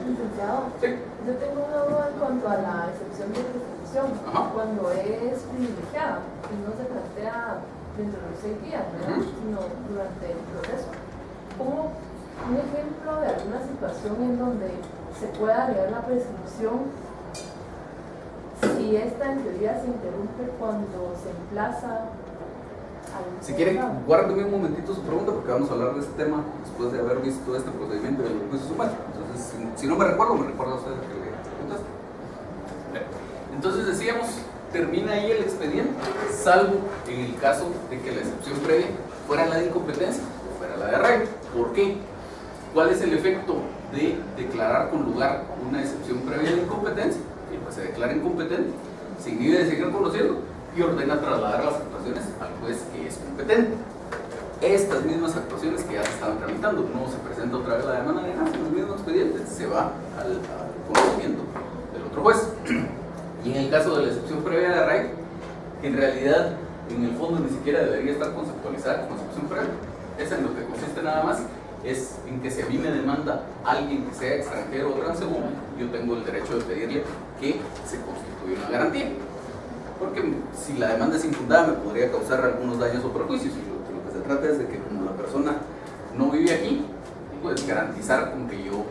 Licenciado, Sí. yo tengo una duda en cuanto a la excepción de prescripción. Ajá. Cuando es privilegiada y no se plantea dentro de los 6 días, ¿verdad? Sino durante el proceso. ¿Cómo un ejemplo de alguna situación en donde se pueda alegar la prescripción si esta en teoría se interrumpe cuando se emplaza al Si quieren, juzgado? guárdeme un momentito su pregunta porque vamos a hablar de este tema después de haber visto este procedimiento de los juicios humanos. Entonces, si no me recuerdo a usted que le preguntaste. Entonces decíamos, termina ahí el expediente, salvo en el caso de que la excepción previa fuera la de incompetencia o fuera la de arraigo. ¿Por qué? ¿Cuál es el efecto de declarar con lugar una excepción previa de incompetencia? Que pues se declara incompetente, se inhibe de seguir conociendo y ordena trasladar las actuaciones al juez que es competente. Estas mismas actuaciones que ya se estaban tramitando, no se presenta otra vez la demanda de nada, en el mismo expediente se va al conocimiento del otro juez. Y en el caso de la excepción previa de arraigo, en realidad en el fondo ni siquiera debería estar conceptualizada como excepción previa. Esa en lo que consiste nada más es en que si a mí me demanda alguien que sea extranjero o transeúnte, yo tengo el derecho de pedirle que se constituya una garantía. Porque si la demanda es infundada me podría causar algunos daños o perjuicios. Y lo que se trata es de que como la persona no vive aquí, pues garantizar con que yo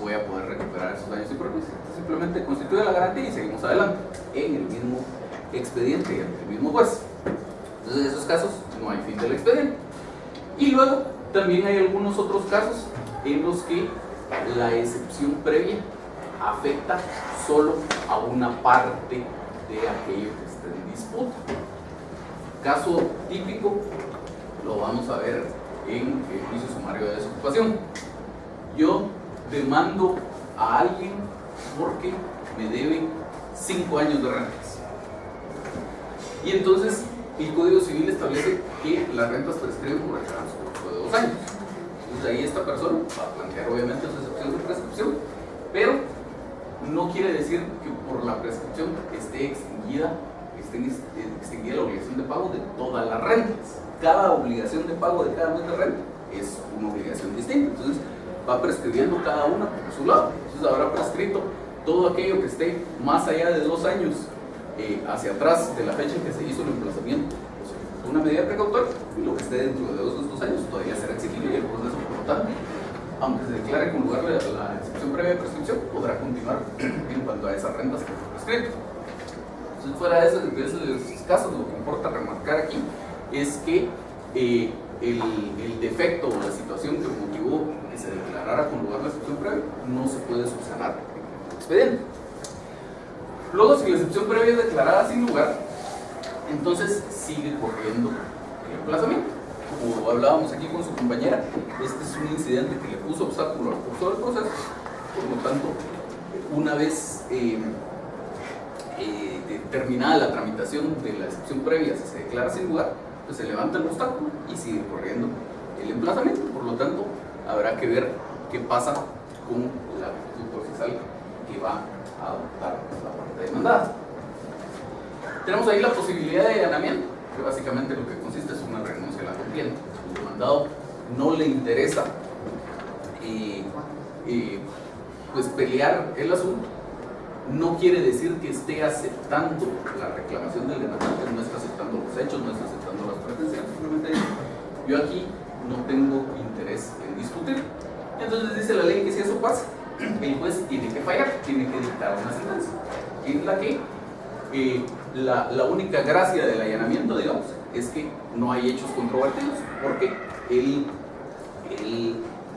voy a poder recuperar esos daños y perjuicios. Simplemente constituye la garantía y seguimos adelante en el mismo expediente y ante el mismo juez. Entonces en esos casos no hay fin del expediente. Y luego también hay algunos otros casos en los que la excepción previa afecta solo a una parte de aquello que esté en disputa. Caso típico lo vamos a ver en el juicio sumario de desocupación. Yo demando a alguien porque me debe 5 años de rentas. Y entonces el Código Civil establece que las rentas prescriben por el transcurso de 2 años. Entonces ahí esta persona va a plantear obviamente su excepción de prescripción, pero no quiere decir que por la prescripción esté extinguida la obligación de pago de todas las rentas. Cada obligación de pago de cada mes de renta es una obligación distinta. Entonces va prescribiendo cada una por su lado. Entonces habrá prescrito todo aquello que esté más allá de 2 años hacia atrás de la fecha en que se hizo el emplazamiento. Una medida precautoria, y lo que esté dentro de 2 años todavía será exigible y el proceso, por lo tanto, aunque se declare con lugar la excepción previa de prescripción, podrá continuar en cuanto a esas rentas que fue prescrito. Entonces, fuera de esos casos, lo que importa remarcar aquí es que el defecto o la situación que motivó que se declarara con lugar la excepción previa no se puede subsanar en el expediente. Luego, si la excepción previa es declarada sin lugar, entonces sigue corriendo el emplazamiento. Como hablábamos aquí con su compañera, este es un incidente que le puso obstáculo al curso del proceso. Por lo tanto, una vez terminada la tramitación de la excepción previa, si se declara sin lugar, pues se levanta el obstáculo y sigue corriendo el emplazamiento. Por lo tanto, habrá que ver qué pasa con la actitud procesal que va a adoptar la parte demandada. Tenemos ahí la posibilidad de allanamiento, que básicamente lo que consiste es una renuncia a la contienda. El demandado no le interesa pues pelear el asunto. No quiere decir que esté aceptando la reclamación del demandante, no está aceptando los hechos, no está aceptando las pretensiones, simplemente dice, yo aquí no tengo interés en discutir. Entonces dice la ley que si eso pasa, el juez tiene que fallar, tiene que dictar una sentencia, en la que la única gracia del allanamiento, digamos, es que no hay hechos controvertidos, porque el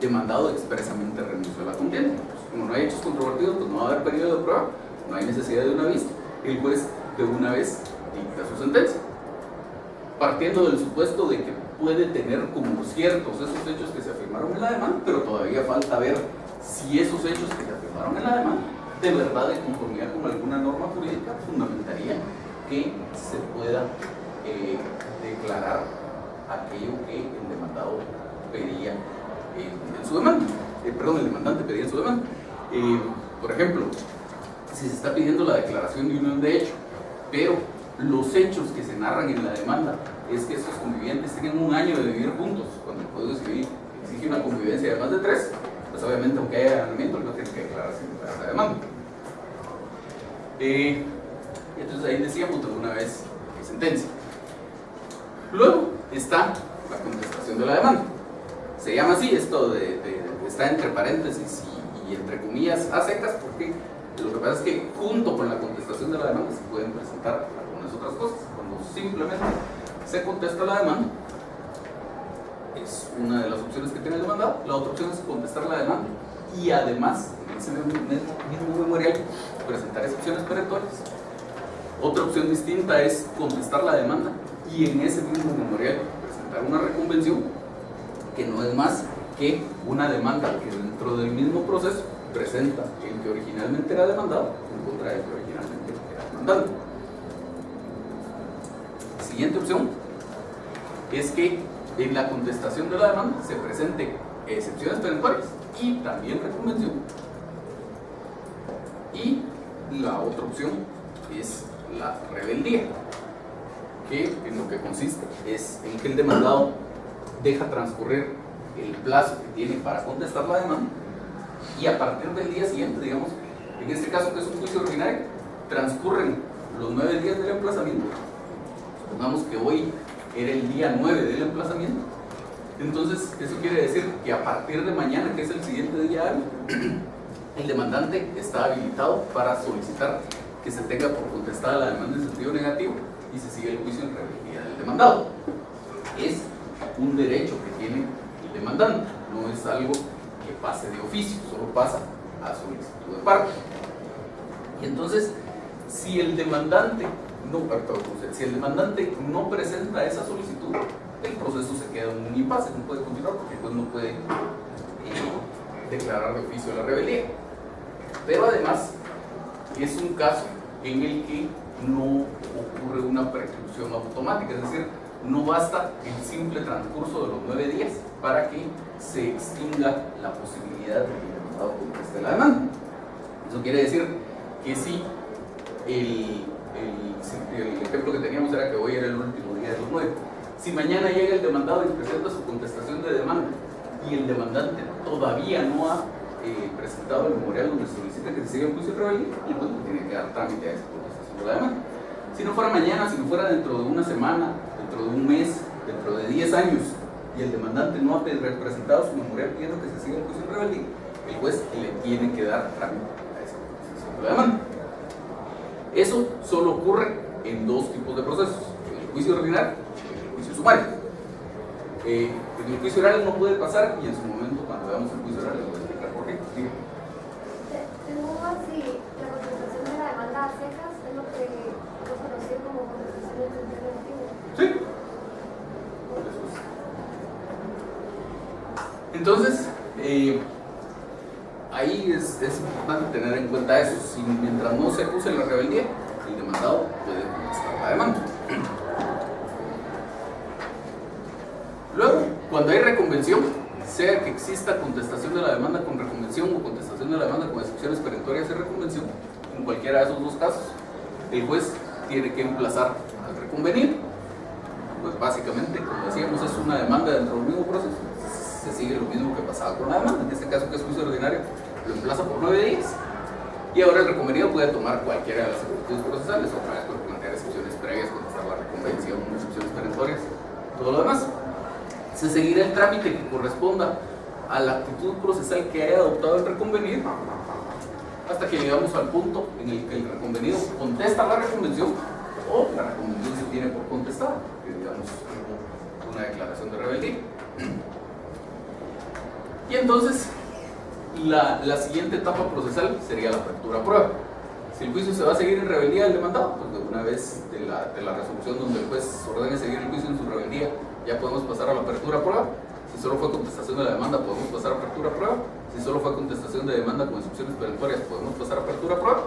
demandado expresamente renunció a la contienda. Como no hay hechos controvertidos, pues no va a haber periodo de prueba, no hay necesidad de un aviso, el juez de una vez dicta su sentencia, partiendo del supuesto de que puede tener como ciertos esos hechos que se afirmaron en la demanda, pero todavía falta ver si esos hechos que se afirmaron en la demanda de verdad, de conformidad con alguna norma jurídica, fundamentaría que se pueda declarar aquello que el demandado pedía en su demanda. El demandante pedía en su demanda. Por ejemplo, si se está pidiendo la declaración de unión de hecho, pero los hechos que se narran en la demanda es que estos convivientes tienen 1 año de vivir juntos, cuando el Código Civil exige una convivencia de más de 3, pues obviamente aunque haya allanamiento, no tiene que declararse en la demanda. Entonces ahí decíamos de una vez sentencia. Luego está la contestación de la demanda. Se llama así esto está entre paréntesis y entre comillas a secas, porque lo que pasa es que junto con la contestación de la demanda se pueden presentar algunas otras cosas. Cuando simplemente se contesta la demanda, es una de las opciones que tiene el demandado. La otra opción es contestar la demanda y además, en ese mismo memorial, presentar excepciones perentorias. Otra opción distinta es contestar la demanda y en ese mismo memorial presentar una reconvención, que no es más que una demanda que dentro del mismo proceso presenta el que originalmente era demandado en contra del que originalmente era demandado. Siguiente opción es que en la contestación de la demanda se presente excepciones perentorias y también reconvención. Y la otra opción es la rebeldía, que en lo que consiste es en que el demandado deja transcurrir el plazo que tiene para contestar la demanda y a partir del día siguiente, digamos, en este caso que es un juicio ordinario, transcurren los 9 días del emplazamiento. Supongamos que hoy era el día 9 del emplazamiento, entonces eso quiere decir que a partir de mañana, que es el siguiente día hábil, el demandante está habilitado para solicitar que se tenga por contestada la demanda en sentido negativo y se sigue el juicio en rebeldía del demandado. Es un derecho que tiene el demandante, no es algo que pase de oficio, solo pasa a solicitud de parte. Y entonces, si el demandante no presenta esa solicitud, el proceso se queda en un impasse, no puede continuar porque pues no puede declarar de oficio la rebeldía. Pero además, es un caso en el que no ocurre una preclusión automática, es decir, no basta el simple transcurso de los 9 días para que se extinga la posibilidad de que el demandado conteste la demanda. Eso quiere decir que si el ejemplo que teníamos era que hoy era el último día de los 9, si mañana llega el demandado y presenta su contestación de demanda y el demandante todavía no ha presentado el memorial donde solicita que se siga el juicio de rebeldía, y pues tiene que dar trámite a esa contestación de la demanda. Si no fuera mañana, si no fuera dentro de una semana, dentro de un mes, dentro de 10 años, y el demandante no ha presentado su memorial pidiendo que se siga el juicio de rebeldía, el juez le tiene que dar trámite a esa contestación de la demanda. Eso solo ocurre en 2 tipos de procesos: el juicio ordinario y el juicio sumario. En el juicio oral no puede pasar, y en su momento, cuando veamos el juicio oral, les voy a explicar por qué. Tengo así, la contestación de la demanda a secas es lo que yo conocí como contestación del sentido negativo. Sí. Entonces, ahí es importante tener en cuenta eso. Si mientras no se acuse la rebeldía, el demandado puede contestar la demanda. Luego, cuando hay reconvención, sea que exista contestación de la demanda con reconvención o contestación de la demanda con excepciones perentorias y reconvención, en cualquiera de esos 2 casos, el juez tiene que emplazar al reconvenir. Pues básicamente, como decíamos, es una demanda dentro del mismo proceso. Se sigue lo mismo que pasaba con la demanda. En este caso, que es juicio ordinario, lo emplaza por 9 días. Y ahora el reconvenido puede tomar cualquiera de las actitudes procesales, otra vez por plantear excepciones previas, contestar la reconvención, excepciones perentorias, todo lo demás. Se seguirá el trámite que corresponda a la actitud procesal que haya adoptado el reconvenido, hasta que llegamos al punto en el que el reconvenido contesta la reconvención o la reconvención se tiene por contestada, que digamos hubo una declaración de rebeldía. Y entonces la siguiente etapa procesal sería la apertura a prueba. Si el juicio se va a seguir en rebeldía del demandado, pues de una vez de la resolución donde el juez ordene seguir el juicio en su rebeldía, ya podemos pasar a la apertura a prueba. Si solo fue contestación de la demanda, podemos pasar a apertura a prueba. Si solo fue contestación de demanda con excepciones perentorias, podemos pasar a apertura a prueba.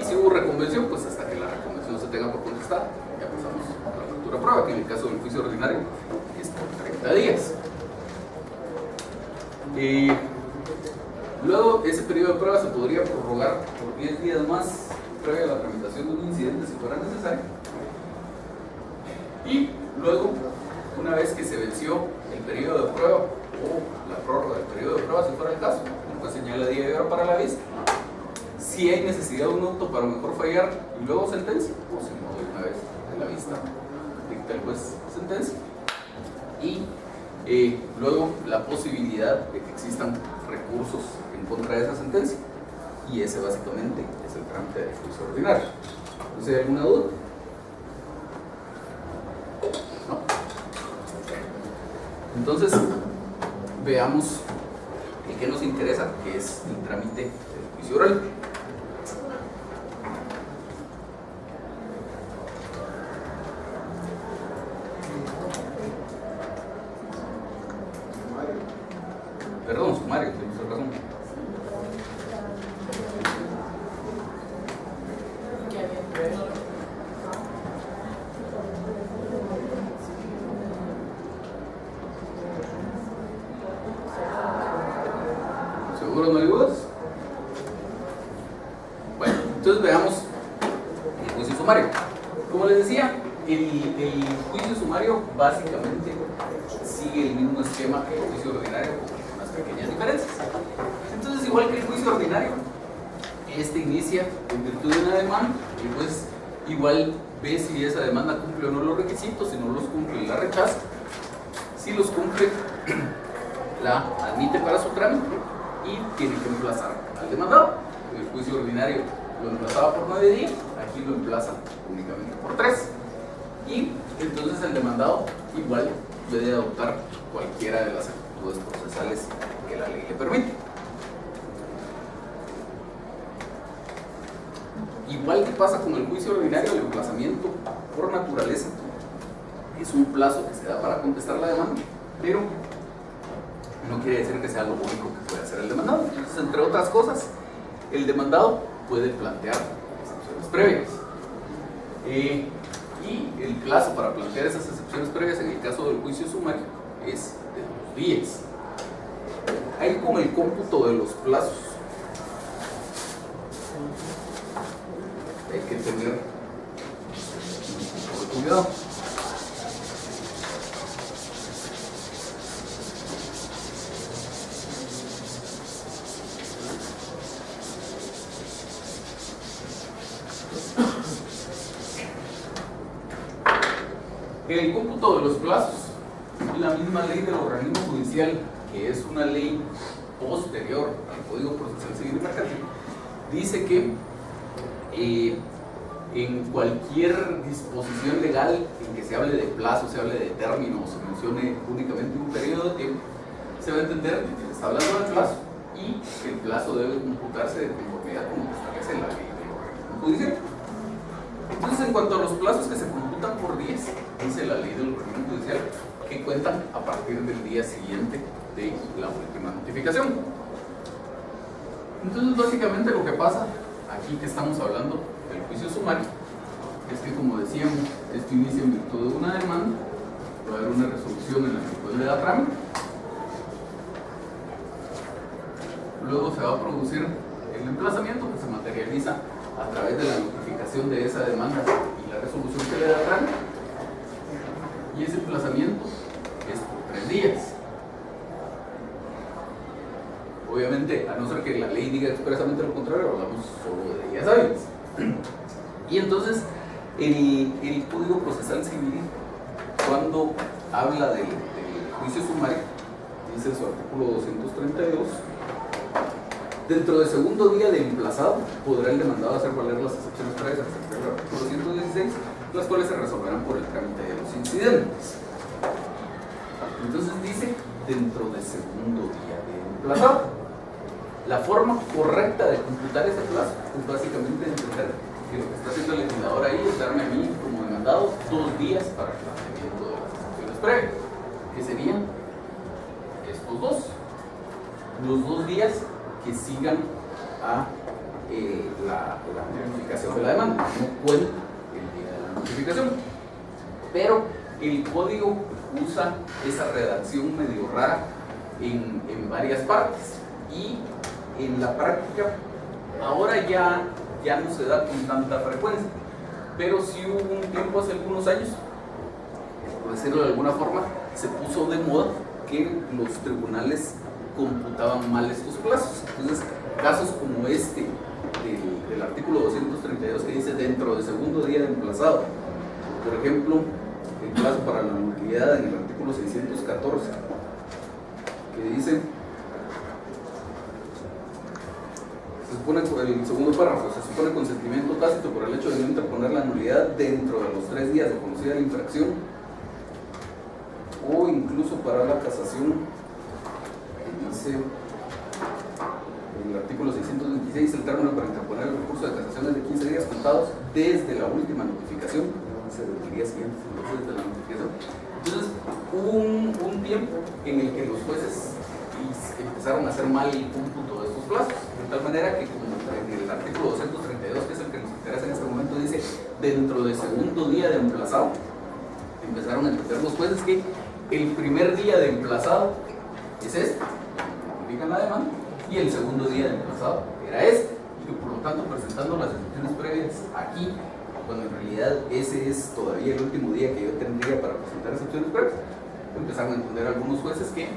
Y si hubo reconvención, pues hasta que la reconvención se tenga por contestar, ya pasamos a la apertura apertura a prueba, que en el caso del juicio ordinario es por 30 días. Luego, ese periodo de prueba se podría prorrogar por 10 días más previa a la tramitación de un incidente si fuera necesario. Y luego, una vez que se venció el periodo de prueba o la prórroga del periodo de prueba, si fuera el caso, pues señala día y hora para la vista. Si hay necesidad de un auto para mejor fallar y luego sentencia, o si no, de una vez en la vista dicta el juez sentencia. Y luego la posibilidad de que existan recursos en contra de esa sentencia. Y ese básicamente es el trámite de juicio ordinario. ¿No hay alguna duda? ¿No? Entonces, veamos el que nos interesa, que es el trámite del juicio oral. Perdón, sumario, tienes razón. ¿Seguro no hay dudas? Bueno, entonces veamos el juicio sumario. Como les decía, el juicio sumario básicamente sigue el mismo esquema que el juicio ordinario, con unas pequeñas diferencias. Entonces, igual que el juicio ordinario, este inicia en virtud de una demanda y pues igual ve si esa demanda cumple o no los requisitos. Si no los cumple, la rechaza. Si los cumple, la admite para su trámite y tiene que emplazar al demandado. En el juicio ordinario lo emplazaba por 9 días, aquí lo emplaza únicamente por 3. Y entonces el demandado igual puede adoptar cualquiera de las actitudes procesales que la ley le permite. Igual que pasa con el juicio ordinario, el emplazamiento por naturaleza es un plazo que se da para contestar la demanda, pero no quiere decir que sea lo único que puede hacer el demandado. Entonces, entre otras cosas, el demandado puede plantear excepciones previas. Y el plazo para plantear esas excepciones previas en el caso del juicio sumario es de 2 días. Ahí con el cómputo de los plazos hay que tener un poco de cuidado. El cómputo de los plazos, la misma ley del organismo judicial, que es una ley posterior al Código Procesal Civil y Mercantil, dice que en cualquier disposición legal en que se hable de plazo, se hable de término o se mencione únicamente un periodo de tiempo, se va a entender que se está hablando del plazo y que el plazo debe computarse de conformidad con lo que establece la ley del organismo judicial. Entonces, en cuanto a los plazos que se computan por 10, dice la ley del organismo judicial que cuentan a partir del día siguiente de la última notificación. Entonces, básicamente lo que pasa aquí que estamos hablando del juicio sumario es que, como decíamos, esto inicia en virtud de una demanda, va a haber una resolución en la que el juez le da trámite, luego se va a producir el emplazamiento que se materializa a través de la notificación de esa demanda y la resolución que le da trámite, y ese emplazamiento es por 3 días. Obviamente, a no ser que la ley diga expresamente lo contrario, hablamos solo de días hábiles. Y entonces, el Código Procesal Civil, cuando habla del juicio sumario, dice en su artículo 232, dentro del segundo día de emplazado, podrá el demandado hacer valer las excepciones previas al artículo 116, las cuales se resolverán por el trámite de los incidentes. Entonces dice, dentro del segundo día de emplazado. La forma correcta de computar ese plazo es básicamente entender que lo que está haciendo el legislador ahí es darme a mí como demandado 2 días para el planteamiento de las excepciones previas, que serían estos dos. Los 2 días que sigan a la notificación de la demanda, no cuenta el día de la notificación. Pero el código usa esa redacción medio rara en varias partes, y en la práctica ahora ya no se da con tanta frecuencia, pero sí hubo un tiempo hace algunos años, por decirlo de alguna forma, se puso de moda que los tribunales computaban mal estos plazos. Entonces, casos como este del artículo 232 que dice dentro del segundo día de emplazado, por ejemplo, el plazo para la nulidad en el artículo 614, que dice, se supone, el segundo párrafo, se supone consentimiento tácito por el hecho de no interponer la nulidad dentro de los 3 días de conocida la infracción, o incluso para la casación, que dice el artículo 626, el término para interponer el recurso de casación es de 15 días contados desde la última notificación, dice desde el día siguiente, desde la notificación. Entonces hubo un tiempo en el que los jueces empezaron a hacer mal el cómputo de estos plazos, de tal manera que, como en el artículo 232, que es el que nos interesa en este momento, dice dentro del segundo día de emplazado, empezaron a entender los jueces que el primer día de emplazado es este, notifican la demanda, y el segundo día de emplazado era este, y que por lo tanto, presentando las excepciones previas aquí, cuando en realidad ese es todavía el último día que yo tendría para presentar excepciones previas, empezaron a entender algunos jueces que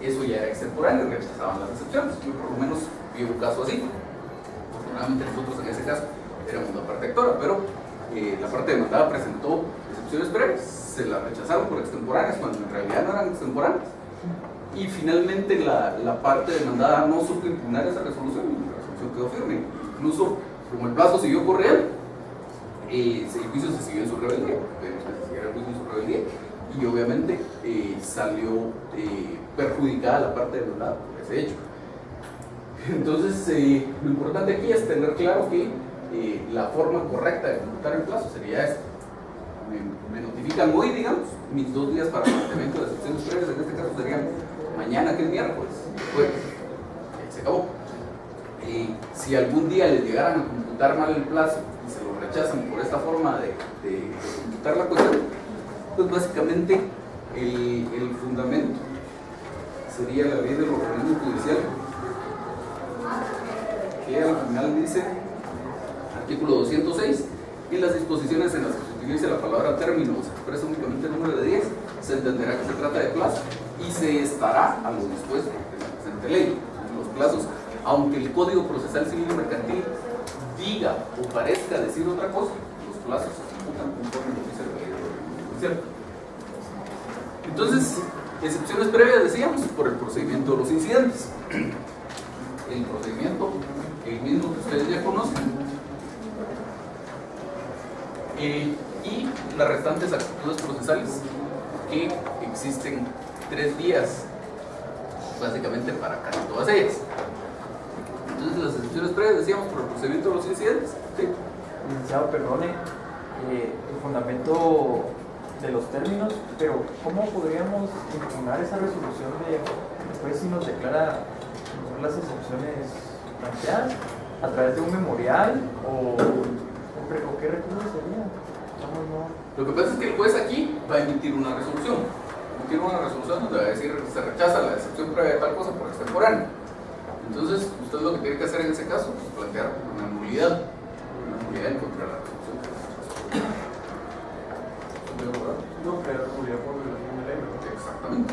eso ya era extemporáneo y rechazaban las excepciones. Yo por lo menos vi un caso así. Afortunadamente nosotros en ese caso éramos la parte actora, pero la parte demandada presentó excepciones previas, se las rechazaron por extemporáneas cuando en realidad no eran extemporáneas, y finalmente la parte demandada no supo impugnar esa resolución y la resolución quedó firme. Incluso como el plazo siguió corriendo, el juicio se siguió en su rebeldía, se siguió el juicio en su rebeldía, y obviamente salió perjudicada la parte demandada por ese hecho. Entonces lo importante aquí es tener claro que la forma correcta de computar el plazo sería esta. Me notifican hoy, digamos, mis 2 días para el planteamiento de excepciones previas, en este caso serían mañana, que es miércoles, jueves, se acabó. Si algún día les llegaran a computar mal el plazo y se lo rechazan por esta forma de computar la cuestión, pues básicamente el fundamento sería la ley del organismo judicial, que al final dice, artículo 206, y las disposiciones en las que se utilice la palabra término o se expresa únicamente el número de 10, se entenderá que se trata de plazo y se estará a lo dispuesto en la presente ley. Los plazos, aunque el Código Procesal Civil y Mercantil diga o parezca decir otra cosa, los plazos se computan conforme lo dice la ley del organismo judicial. Entonces, excepciones previas, decíamos, por el procedimiento de los incidentes. El procedimiento, el mismo que ustedes ya conocen, y las restantes actitudes procesales, que existen 3 días básicamente para casi todas ellas. Entonces, las excepciones previas, decíamos, por el procedimiento de los incidentes. ¿Sí? Licenciado, perdone, el fundamento de los términos, pero ¿cómo podríamos impugnar esa resolución de juez si nos declara las excepciones planteadas? ¿A través de un memorial o qué recurso sería? Lo que pasa es que el juez aquí va a emitir una resolución. Emitir una resolución donde va a decir que se rechaza la excepción previa de tal cosa por extemporáneo. Entonces, usted lo que tiene que hacer en ese caso es plantear una nulidad en contra de la resolución. No, pero nulidad por violación de ley. Exactamente.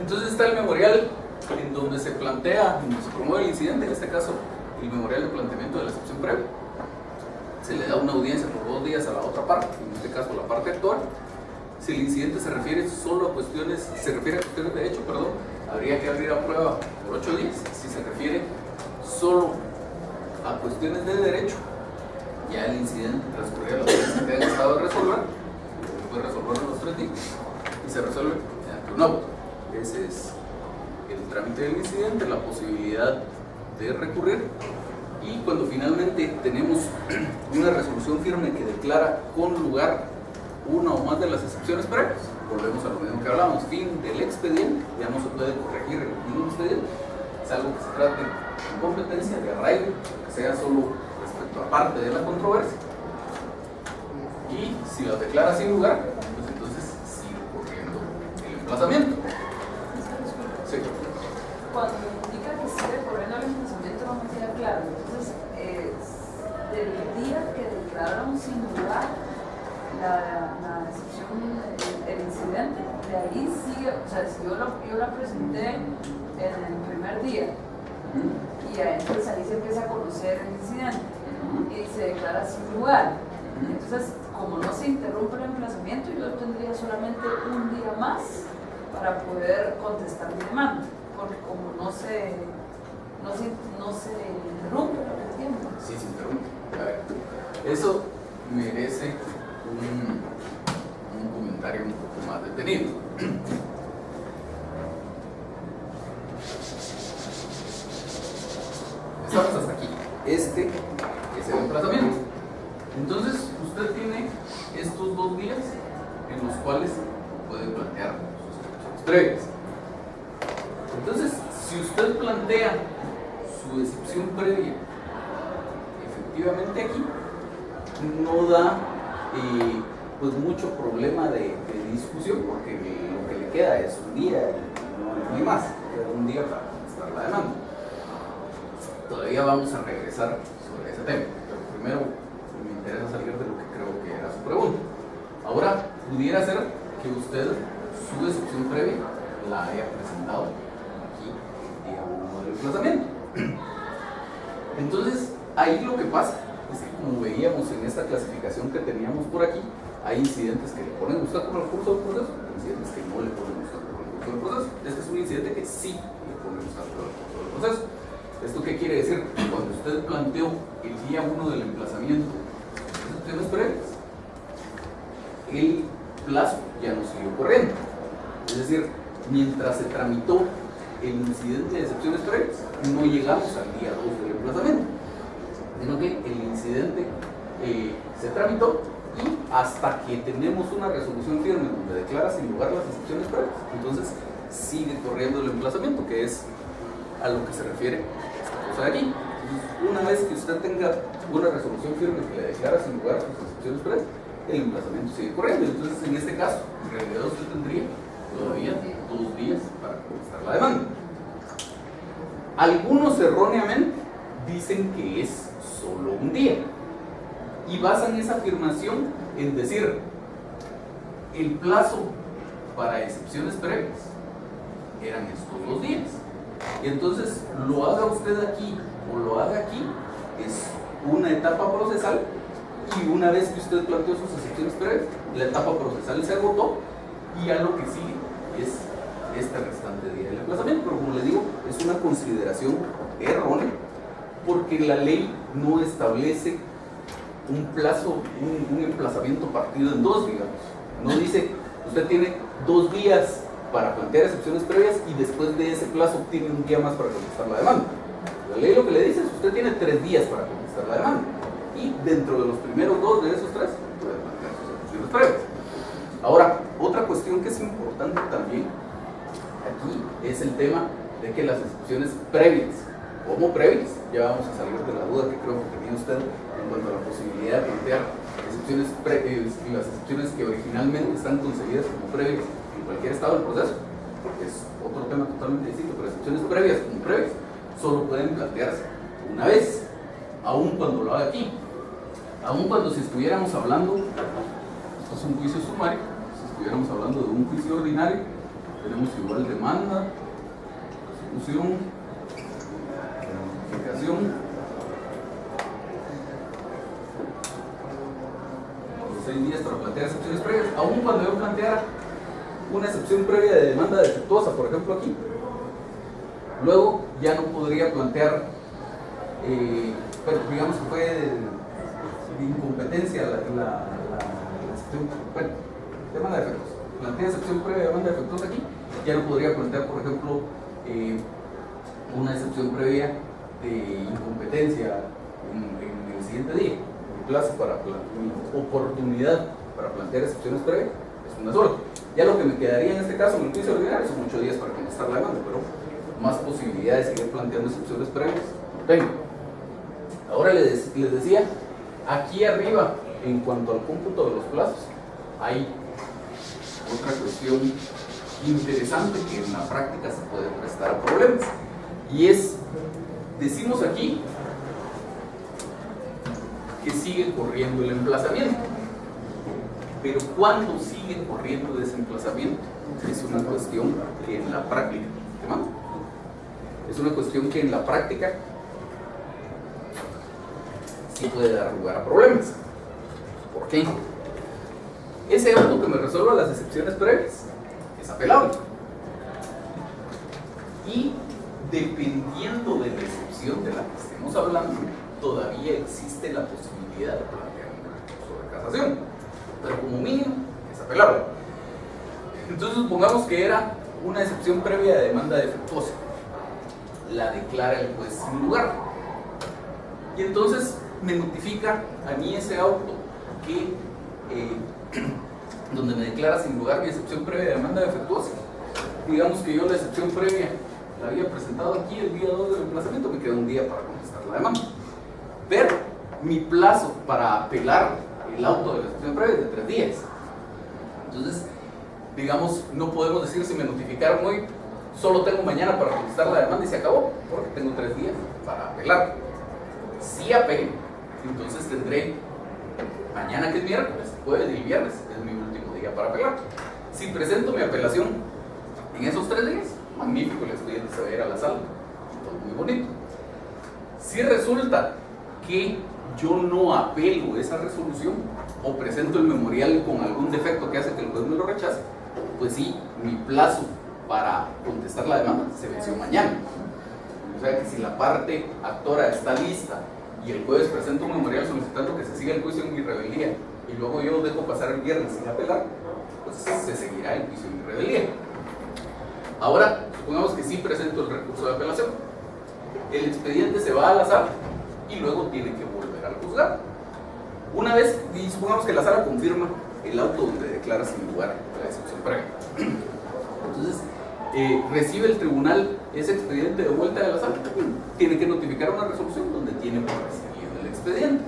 Entonces está el memorial en donde se plantea, donde se promueve el incidente, en este caso el memorial de planteamiento de la excepción previa. Se le da una audiencia por 2 días a la otra parte, en este caso la parte actual. Si el incidente se refiere solo a cuestiones, de hecho, habría que abrir a prueba por 8 días. Si se refiere solo a cuestiones de derecho, ya el incidente transcurría los días que hayan estado de resolver, puede resolverlo en los 3 días y se resuelve ante un auto. Ese es el trámite del incidente, la posibilidad de recurrir, y cuando finalmente tenemos una resolución firme que declara con lugar una o más de las excepciones previas, volvemos a lo mismo que hablábamos, fin del expediente, ya no se puede corregir el mismo expediente, es algo que se trate en competencia, de arraigo, que sea solo respecto a parte de la controversia, y Y si las declara sin lugar, pues entonces sigue corriendo el emplazamiento. Sí. Cuando me indica que sigue corriendo el emplazamiento no me queda claro. Entonces, del día que declararon sin lugar la excepción, el incidente, de ahí sigue, o sea, si yo la presenté en el primer día y entonces ahí se empieza a conocer el incidente y se declara sin lugar. Entonces, como no se interrumpe el emplazamiento, yo tendría solamente un día más para poder contestar mi demanda, porque como no se interrumpe el tiempo. Sí, se interrumpe. A ver, eso merece un comentario un poco más detenido. Estamos hasta aquí. Este es el emplazamiento. Entonces, usted tiene estos 2 días en los cuales puede plantear sus excepciones previas. Entonces, si usted plantea su excepción previa, efectivamente aquí no da pues mucho problema de discusión, porque lo que le queda es un día y no hay más, queda un día para contestar la demanda. Todavía vamos a regresar sobre ese tema, pero primero me interesa salir de lo que creo que era su pregunta. Ahora, pudiera ser que usted su excepción previa la haya presentado aquí el día 1 del emplazamiento. Entonces, ahí lo que pasa es que, como veíamos en esta clasificación que teníamos por aquí, hay incidentes que le ponen obstáculo al curso del proceso, incidentes que no le ponen obstáculo al curso del proceso. Este es un incidente que sí le pone obstáculo al curso del proceso. ¿Esto qué quiere decir? Cuando usted planteó el día 1 del emplazamiento excepciones previas, el plazo ya no siguió corriendo. Es decir, mientras se tramitó el incidente de excepciones previas, no llegamos al día 2 del emplazamiento, sino que el incidente se tramitó y hasta que tenemos una resolución firme donde declara sin lugar las excepciones previas, entonces sigue corriendo el emplazamiento, que es a lo que se refiere esta cosa de aquí. Entonces, una vez que usted tenga una resolución firme que le declara sin lugar sus excepciones previas, el emplazamiento sigue corriendo. Entonces, en este caso, en realidad usted tendría todavía 2 días para contestar la demanda. Algunos erróneamente dicen que es solo un día y basan esa afirmación en decir el plazo para excepciones previas eran estos 2 días, y entonces lo haga usted aquí o lo haga aquí, es una etapa procesal, y una vez que usted planteó sus excepciones previas, la etapa procesal se agotó y ya lo que sigue es este restante día del emplazamiento. Pero como les digo, es una consideración errónea, porque la ley no establece un plazo, un emplazamiento partido en 2, digamos. No dice, usted tiene 2 días para plantear excepciones previas y después de ese plazo tiene un día más para contestar la demanda. La ley lo que le dice es, usted tiene 3 días para contestar la demanda, y dentro de los primeros 2 de esos 3 puede plantear sus excepciones previas. Ahora, otra cuestión que es importante también aquí es el tema de que las excepciones previas, como previas, ya vamos a salir de la duda que creo que tenía usted en cuanto a la posibilidad de plantear excepciones las excepciones que originalmente están concebidas como previas en cualquier estado del proceso, porque es otro tema totalmente distinto, pero excepciones previas como previas solo pueden plantearse una vez, aun cuando lo haga aquí. Aun cuando si estuviéramos hablando, esto es un juicio sumario, si estuviéramos hablando de un juicio ordinario, tenemos igual demanda, ejecución, notificación, los 6 días para plantear excepciones previas. Aun cuando yo planteara una excepción previa de demanda defectuosa, por ejemplo aquí, luego ya no podría plantear, pero digamos que fue de incompetencia la excepción, bueno, demanda defectuosa. Plantea excepción previa de demanda defectuosa aquí, ya no podría plantear, por ejemplo, una excepción previa de incompetencia en el siguiente día. El plazo para oportunidad para plantear excepciones previas es una sola. Ya lo que me quedaría en este caso en el juicio ordinario son 8 días para contestar la demanda, pero más posibilidades de seguir planteando excepciones previas no tengo. Ahora les decía, aquí arriba en cuanto al cómputo de los plazos, hay otra cuestión interesante que en la práctica se puede prestar a problemas. Y es, decimos aquí que sigue corriendo el emplazamiento. Pero ¿cuándo sigue corriendo ese emplazamiento? Es una cuestión que en la práctica, ¿no? Es una cuestión que en la práctica sí puede dar lugar a problemas. ¿Por qué? Ese auto que me resuelva las excepciones previas es apelable. Y dependiendo de la excepción de la que estemos hablando, todavía existe la posibilidad de plantear un recurso de casación, pero como mínimo es apelable. Entonces supongamos que era una excepción previa de demanda defectuosa, la declara el juez sin lugar, y entonces me notifica a mí ese auto que donde me declara sin lugar mi excepción previa de demanda defectuosa. Digamos que yo la excepción previa la había presentado aquí el día 2 del emplazamiento, me queda un día para contestar la demanda, pero mi plazo para apelar el auto de la excepción previa es de 3 días. Entonces, digamos, no podemos decir si me notificaron hoy, solo tengo mañana para contestar la demanda y se acabó, porque tengo 3 días para apelar. Si apelo, entonces tendré mañana, que es miércoles, jueves y viernes, es mi último día para apelar. Si presento mi apelación en esos 3 días, magnífico, el expediente se va a ir a la sala, todo muy bonito. Si resulta que yo no apelo esa resolución o presento el memorial con algún defecto que hace que el juez me lo rechace, pues sí, mi plazo para contestar la demanda se venció mañana. O sea que si la parte actora está lista y el jueves presenta un memorial solicitando que se siga el juicio en mi rebeldía y luego yo dejo pasar el viernes sin apelar, pues se seguirá el juicio en mi rebeldía. Ahora, supongamos que sí presento el recurso de apelación. El expediente se va a la sala y luego tiene que volver al juzgado. Una vez, y supongamos que la sala confirma el auto donde declara sin lugar la excepción previa. Entonces, recibe el tribunal ese expediente de vuelta de la sala, tiene que notificar una resolución donde tiene por recibido el expediente.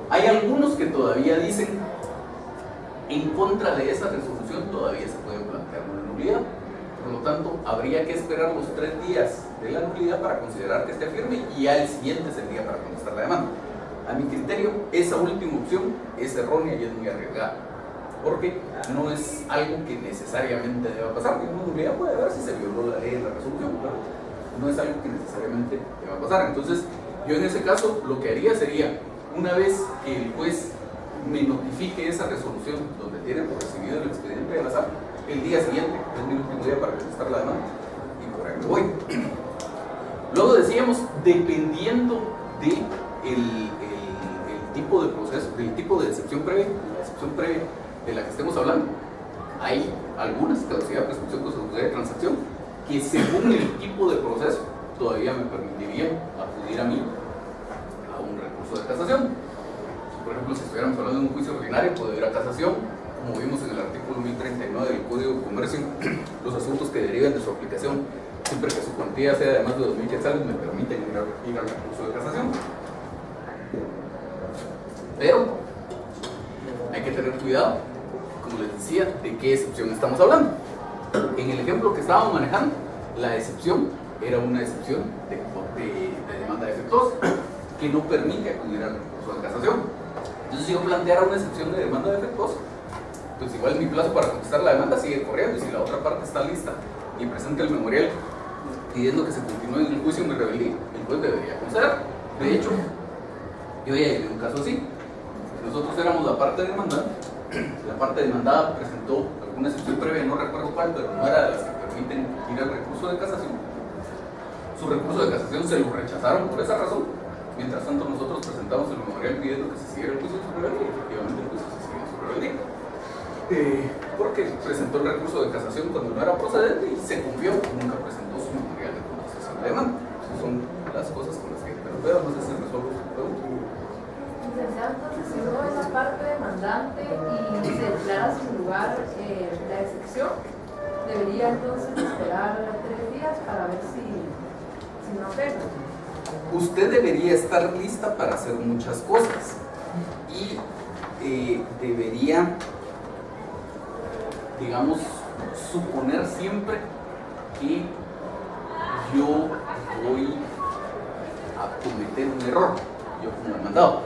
Hay algunos que todavía dicen en contra de esa resolución todavía se puede plantear una nulidad, por lo tanto habría que esperar los 3 días de la nulidad para considerar que esté firme y ya el siguiente es el día para contestar la demanda. A mi criterio, esa última opción es errónea y es muy arriesgada, porque no es algo que necesariamente deba pasar. Una nulidad puede haber si se violó la ley en la resolución, pero no es algo que necesariamente deba pasar. Entonces, yo en ese caso lo que haría sería, una vez que el juez me notifique esa resolución donde tiene por recibido el expediente de la sala, el día siguiente es mi último día para contestar la demanda y por ahí me voy. Luego decíamos, dependiendo de el tipo de proceso, del tipo de excepción previa, la excepción previa de la que estemos hablando, hay algunas, caducidad, prescripción, consecución de transacción, que según el tipo de proceso todavía me permitiría acudir a mí a un recurso de casación. Por ejemplo, si estuviéramos hablando de un juicio ordinario, puedo ir a casación, como vimos en el artículo 1039 del Código de Comercio, los asuntos que deriven de su aplicación, siempre que su cuantía sea de más de 2.000 quetzales, me permiten ir al recurso de casación. Pero hay que tener cuidado, como les decía, de qué excepción estamos hablando. En el ejemplo que estábamos manejando, la excepción era una excepción de demanda defectuosa que no permite acudir al recurso de casación. Entonces, si yo planteara una excepción de demanda defectuosa, pues igual mi plazo para contestar la demanda sigue corriendo, y si la otra parte está lista y presenta el memorial pidiendo que se continúe en el juicio en mi rebeldía, el juez debería considerar. De hecho, yo ya llevé un caso así. Nosotros éramos la parte demandante, la parte demandada presentó alguna excepción previa, no recuerdo cuál, pero no era de las que permiten ir al recurso de casación. Su recurso de casación se lo rechazaron por esa razón. Mientras tanto, nosotros presentamos el memorial pidiendo que se siguiera el juicio en su rebeldía, y efectivamente el juicio se siguió en su rebeldía. Porque presentó el recurso de casación cuando no era procedente y se confió, nunca presentó su memorial de contestación de demanda. Esas son las cosas con las que, pero no sé si resuelvo su pregunta. Entonces, si uno es la parte demandante y se declara sin lugar la excepción, debería entonces esperar 3 días para ver si no apela. Usted debería estar lista para hacer muchas cosas y debería, digamos, suponer siempre que yo voy a cometer un error, yo como demandado.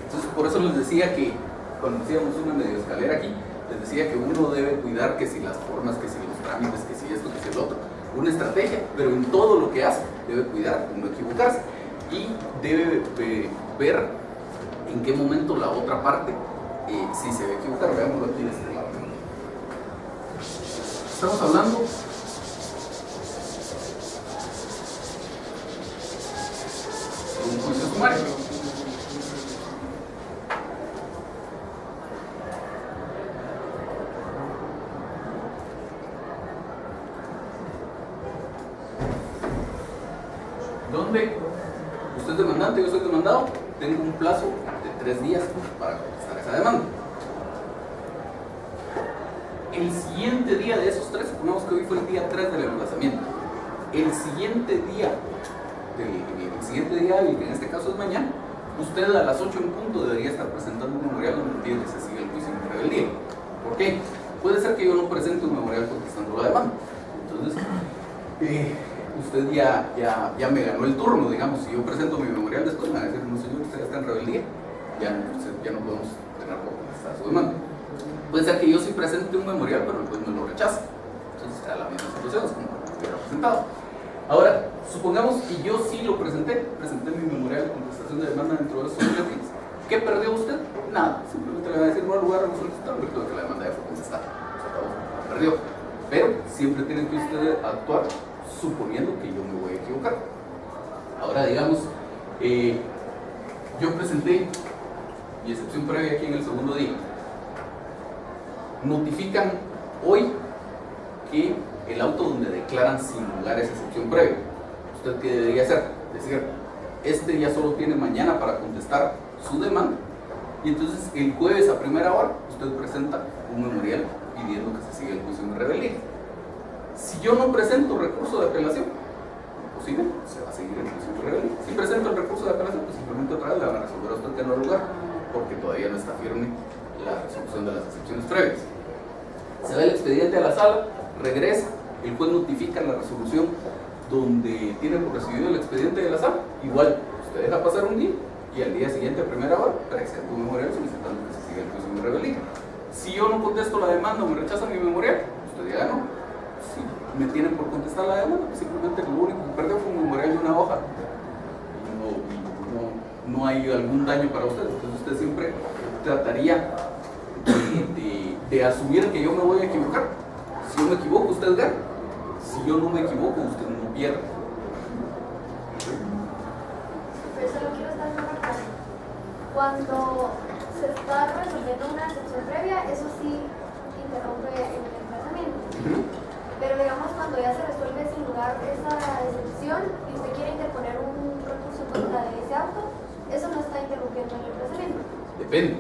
Entonces, por eso les decía que cuando hacíamos una medio escalera aquí, les decía que uno debe cuidar que si las formas, que si los trámites, que si esto, que si el otro, una estrategia, pero en todo lo que hace debe cuidar de no equivocarse y debe ver en qué momento la otra parte si se va a equivocar. Veámoslo aquí en este lado. Estamos hablando de un juicio sumario. Donde usted es demandante, yo soy demandado, tengo un plazo de 3 días para contestar esa demanda. El siguiente día de esos 3, supongamos que hoy fue el día 3 del emplazamiento, el siguiente día hábil, que en este caso es mañana, usted a las 8 en punto debería estar presentando un memorial donde pide que se siga el juicio en rebeldía. ¿Por qué? Puede ser que yo no presente un memorial contestando la demanda. Entonces, usted ya me ganó el turno, digamos. Si yo presento mi memorial después, me van a decir, no señor, usted ya está en rebeldía, ya no podemos tener por contestar su demanda. Puede ser que yo sí presente un memorial, pero después me lo rechaza. Entonces será la misma situación, es como lo hubiera presentado. Ahora, supongamos que yo sí lo presenté mi memorial de contestación de demanda dentro de esos 3 días. ¿Qué perdió usted? Nada, simplemente le va a decir, no al lugar, no solicitar, porque que la demanda ya fue contestada. Se acabó, perdió. Pero siempre tiene que usted actuar suponiendo que yo me voy a equivocar. Ahora, digamos, yo presenté mi excepción previa aquí en el segundo día. Notifican hoy que el auto donde declaran sin lugar esa excepción previa. ¿Usted qué debería hacer? Decir, este ya solo tiene mañana para contestar su demanda, y entonces el jueves a primera hora usted presenta un memorial pidiendo que se siga el juicio en rebeldía. Si yo no presento recurso de apelación, imposible, se va a seguir el juicio en rebeldía. Si presento el recurso de apelación, pues simplemente otra vez le van a resolver a usted que no hay lugar, porque todavía no está firme la resolución de las excepciones previas. Se va el expediente a la sala, regresa, el juez notifica la resolución donde tiene por recibido el expediente de la sala. Igual, usted deja pasar un día y al día siguiente, a primera hora, presenta un memorial solicitando que se siga el juicio en rebeldía. Si yo no contesto la demanda o me rechazan mi memorial, usted ya ganó. Si me tienen por contestar la demanda, pues simplemente lo único que perdió fue un memorial de una hoja. No hay algún daño para usted. Entonces usted siempre trataría de asumir que yo me voy a equivocar. Si yo me equivoco, usted gana. Si yo no me equivoco, usted no pierde. Pero solo quiero estar marcando. Cuando se está resolviendo una excepción previa, eso sí interrumpe el emplazamiento. Pero digamos, cuando ya se resuelve sin lugar esa excepción y usted quiere interponer un recurso contra ese auto, eso no está interrumpiendo el emplazamiento. Depende.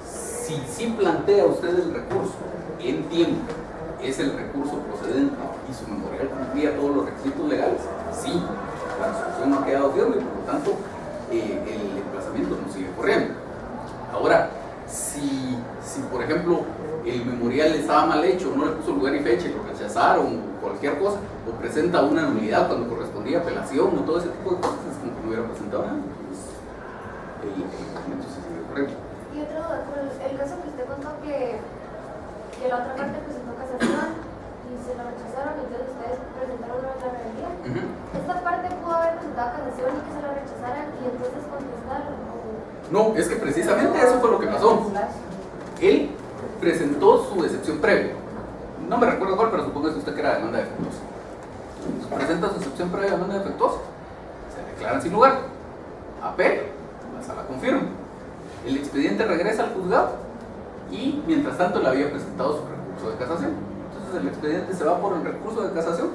Si plantea usted el recurso en tiempo, es el recurso procedente y su memorial cumplía todos los requisitos legales, sí, la resolución no ha quedado firme y por lo tanto el emplazamiento no sigue corriendo. Ahora, si por ejemplo el memorial estaba mal hecho, no le puso lugar y fecha y lo rechazaron o cualquier cosa, o presenta una nulidad cuando correspondía apelación o todo ese tipo de cosas, es como que no hubiera presentado nada, pues el emplazamiento se sigue corriendo. Y otro, el caso que usted contó que la otra parte presentó casación y se la rechazaron, entonces ustedes presentaron una rebeldía. Esta parte pudo haber presentado casación y que se la rechazaran y entonces contestaron. No, es que precisamente eso fue lo que pasó. Él presentó su excepción previa. No me recuerdo cuál, pero supongo que usted que era demanda defectuosa. Presenta su excepción previa de demanda defectuosa. Se declaran sin lugar. Apela, la sala confirma. El expediente regresa al juzgado y mientras tanto le había presentado su recurso de casación. Entonces el expediente se va por el recurso de casación.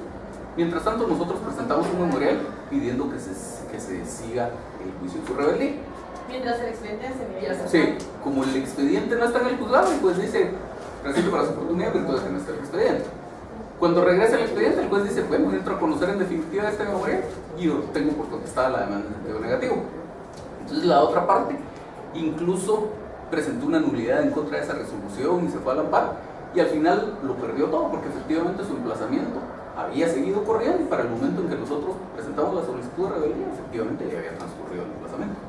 Mientras tanto nosotros presentamos un memorial pidiendo que se siga el juicio en su rebeldía. Mientras el expediente se envía. Sí, como el expediente no está en el juzgado, pues dice, presento para su oportunidad, pero entonces no está el expediente. Cuando regresa el expediente, el juez dice, bueno, entro a conocer en definitiva este memorial y yo tengo por contestada la demanda en sentido negativo. Entonces la otra parte incluso presentó una nulidad en contra de esa resolución y se fue al amparo, y al final lo perdió todo porque efectivamente su emplazamiento había seguido corriendo y para el momento en que nosotros presentamos la solicitud de rebeldía, efectivamente ya había transcurrido el emplazamiento.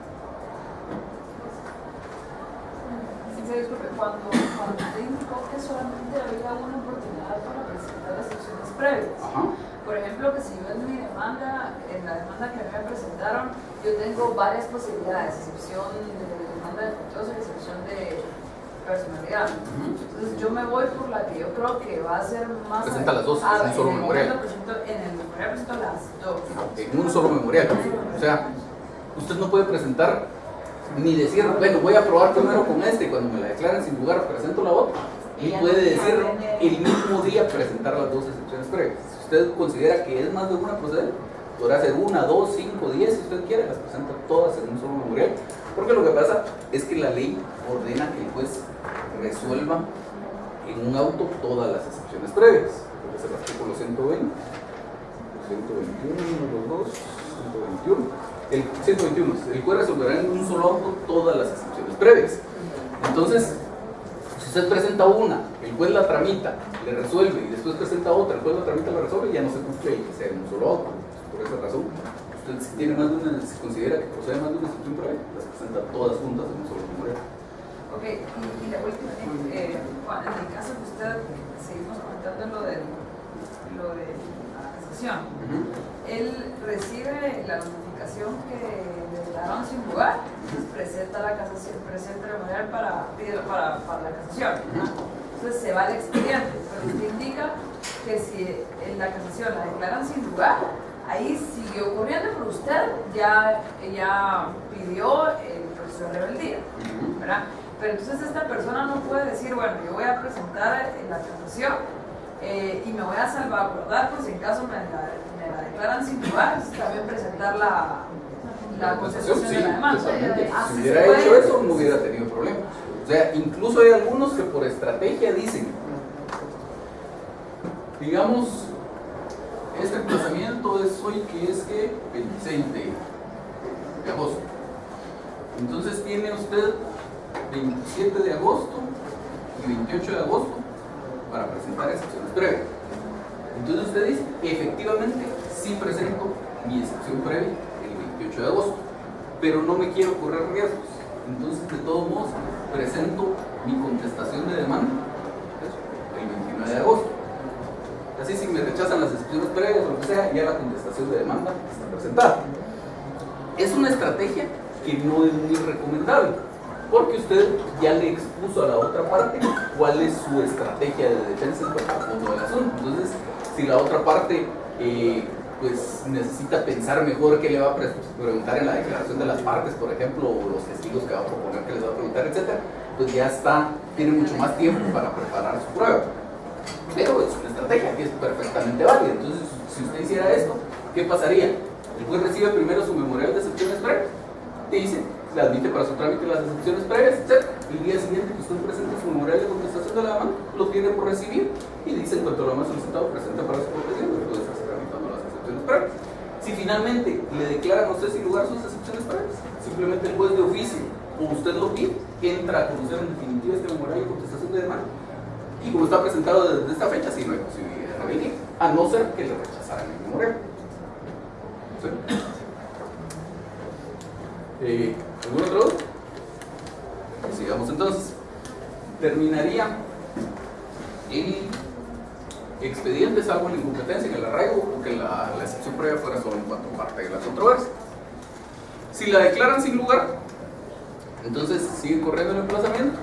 Disculpe, cuando usted indicó que solamente había una oportunidad para presentar excepciones previas, por ejemplo, que si yo en la demanda que me presentaron, yo tengo varias posibilidades, excepción de demanda de defectuosa y excepción de personalidad. Entonces yo me voy por la que yo creo que va a ser más... Presenta las dos, en un solo memorial. En el memorial presento las dos. En un solo memorial. O sea, usted no puede presentar ni decir, bueno, voy a probar primero con este y cuando me la declaren sin lugar presento la otra. Y puede decir el mismo día presentar las dos excepciones previas. Si usted considera que es más de una proceder, podrá hacer 1, 2, 5, 10, si usted quiere, las presenta todas en un solo memorial. Porque lo que pasa es que la ley ordena que el juez resuelva en un auto todas las excepciones previas. Es el artículo 120, 121, los dos, 121. El 121, el juez resolverá en un solo auto todas las excepciones previas. Entonces, si usted presenta una, el juez la tramita, le resuelve y después presenta otra, el juez la tramita, la resuelve y ya no se cumple el que sea en un solo auto. Por esa razón, usted si tiene más de una, si considera que procede más de una excepción previa, las presenta todas juntas en un solo memorial. Ok, y la última, en el caso que usted, seguimos comentando lo de la casación, él recibe la notificación que le declararon sin lugar, entonces presenta la casación, presenta el memorial para la casación, entonces se va al expediente, pero usted indica que si en la casación la declaran sin lugar, ahí siguió corriendo, pero usted ya pidió el proceso de rebeldía, ¿verdad? Pero entonces esta persona no puede decir, bueno, yo voy a presentar la casación y me voy a salvaguardar por si en caso me la declaran sin lugar, también presentar la contestación de la demanda. Si hubiera hecho eso, no hubiera tenido problema. O sea, incluso hay algunos que por estrategia dicen, digamos, este emplazamiento es hoy que es que 26 de agosto. Entonces tiene usted 27 de agosto y 28 de agosto para presentar excepciones previas. Entonces usted dice, efectivamente, sí presento mi excepción previa el 28 de agosto, pero no me quiero correr riesgos. Entonces, de todos modos, presento mi contestación de demanda el 29 de agosto. Así, si me rechazan las excepciones previas o lo que sea, ya la contestación de demanda está presentada. Es una estrategia que no es muy recomendable, porque usted ya le expuso a la otra parte cuál es su estrategia de defensa en cuanto al fondo del asunto. Entonces, si la otra parte pues necesita pensar mejor qué le va a preguntar en la declaración de las partes, por ejemplo, o los testigos que va a proponer que les va a preguntar, etcétera, pues ya tiene mucho más tiempo para preparar su prueba. Pero es una estrategia que es perfectamente válida. Entonces, si usted hiciera esto, ¿qué pasaría? El juez recibe primero su memorial de excepciones previas, te dice, le admite para su trámite las excepciones previas, etc. El día siguiente que usted presenta su memorial de contestación de la demanda, lo tiene por recibir y dice, en cuanto a lo más solicitado, presenta para su protección, pero puede estarse tramitando las excepciones previas. Si finalmente le declaran a usted sin lugar sus excepciones previas, simplemente el juez de oficio o usted lo pide, entra a conocer en definitiva este memorial de contestación de demanda. Y como está presentado desde esta fecha, sí no hay posibilidad de rebeldía, a no ser que le rechazaran el memorial. ¿Sí? ¿Algún otro? Sigamos entonces. Terminaría el expediente salvo la incompetencia en el arraigo o que la excepción previa fuera solo en cuanto parte de la controversia. Si la declaran sin lugar, entonces sigue corriendo el emplazamiento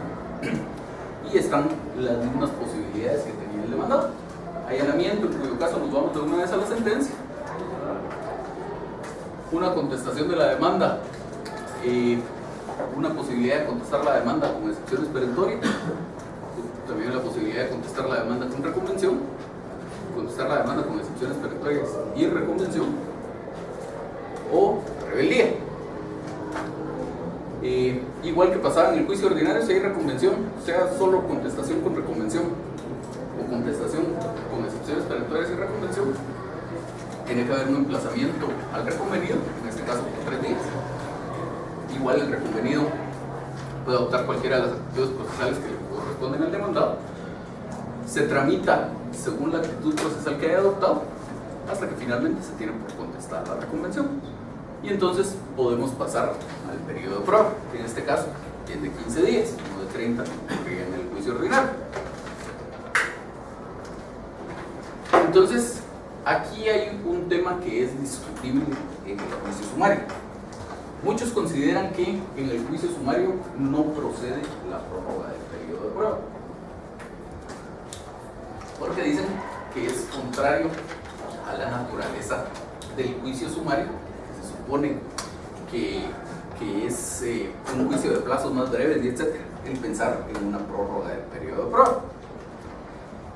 y están las mismas posibilidades que tenía el demandado. Allanamiento, en cuyo caso nos vamos de una vez a la sentencia. Una contestación de la demanda, una posibilidad de contestar la demanda con excepciones perentorias, también la posibilidad de contestar la demanda con reconvención, contestar la demanda con excepciones perentorias y reconvención, o rebeldía. Igual que pasaba en el juicio ordinario, si hay reconvención, sea solo contestación con reconvención o contestación con excepciones perentorias y reconvención, tiene que haber un emplazamiento al reconvenido, en este caso por 3 días. Igual el reconvenido puede adoptar cualquiera de las actitudes procesales que le corresponden al demandado, se tramita según la actitud procesal que haya adoptado, hasta que finalmente se tiene por contestada la reconvención. Y entonces podemos pasar al periodo de prueba, que en este caso es de 15 días, no de 30, que en el juicio ordinario. Entonces, aquí hay un tema que es discutible en el juicio sumario. Muchos consideran que en el juicio sumario no procede la prórroga del periodo de prueba, porque dicen que es contrario a la naturaleza del juicio sumario, que se supone que es un juicio de plazos más breves y etcétera, el pensar en una prórroga del periodo de prueba.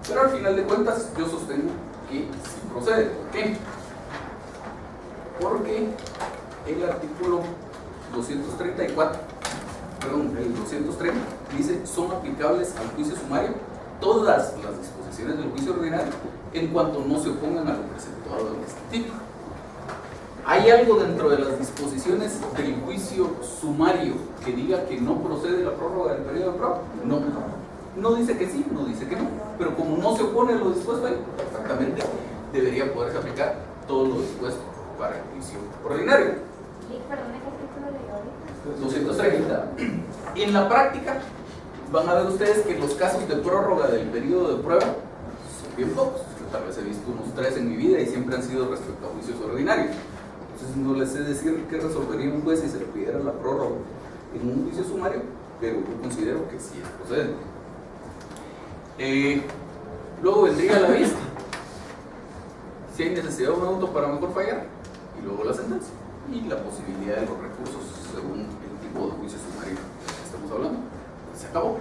Pero al final de cuentas yo sostengo que sí procede. ¿Por qué? Porque el artículo 234, perdón, el 230 dice: son aplicables al juicio sumario todas las disposiciones del juicio ordinario en cuanto no se opongan a lo preceptuado en este título. ¿Hay algo dentro de las disposiciones del juicio sumario que diga que no procede la prórroga del periodo de prueba? No. No dice que sí, no dice que no, pero como no se opone a lo dispuesto ahí, exactamente debería poderse aplicar todo lo dispuesto para el juicio ordinario. Perdón, ¿qué título le dio? 230. En la práctica van a ver ustedes que los casos de prórroga del periodo de prueba son bien pocos. Yo tal vez he visto unos 3 en mi vida y siempre han sido respecto a juicios ordinarios. Entonces no les sé decir qué resolvería un juez si se le pidiera la prórroga en un juicio sumario, pero yo considero que sí es procedente. Luego vendría la vista, si hay necesidad de un auto para mejor fallar, y luego la sentencia y la posibilidad de los recursos según el tipo de juicio sumario que estamos hablando. Se acabó.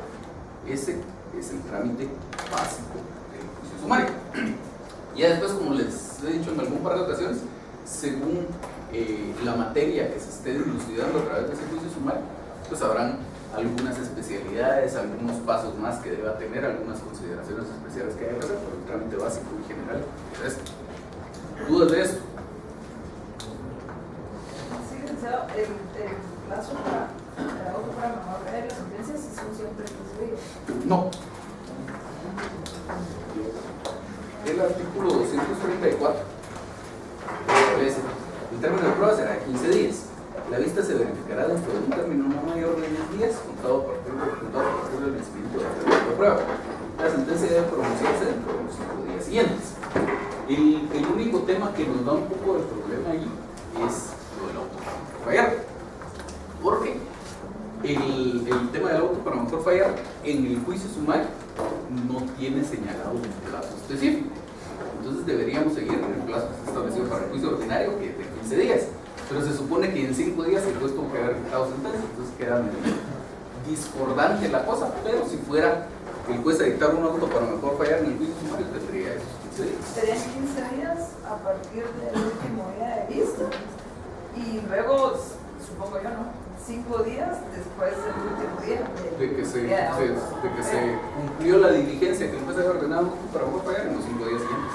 Ese es el trámite básico del juicio sumario. Ya después, como les he dicho en algún par de ocasiones, según la materia que se esté dilucidando a través de ese juicio sumario, pues habrán algunas especialidades, algunos pasos más que deba tener, algunas consideraciones especiales que haya que hacer, pero el trámite básico y general es esto. ¿Dudas de esto? Sí, licenciado, el plazo para el auto para mejor ver las sentencias son siempre 15 días. No. El artículo 234 establece: el término de prueba será de 15 días. La vista se verificará dentro de un término no mayor de 10 días, contado a partir del vencimiento del término de prueba. La sentencia debe pronunciarse dentro de los 5 días siguientes. El único tema que nos da un poco de problema ahí es lo del auto para mejor fallar. Porque el tema del auto para mejor fallar en el juicio sumario no tiene señalado un plazo específico. Entonces deberíamos seguir en el plazo establecido para el juicio ordinario, que es de 15 días. Pero se supone que en 5 días el juez tuvo que haber dictado sentencia, entonces queda medio discordante la cosa. Pero si fuera el juez a dictar un auto para mejor fallar en el juicio sumario, tendría esos 15 días. Serían 15 días a partir del último día de vista y luego, supongo yo, ¿no? 5 días después del último día de que se cumplió la diligencia que el juez había ordenado para mejor fallar en los 5 días siguientes.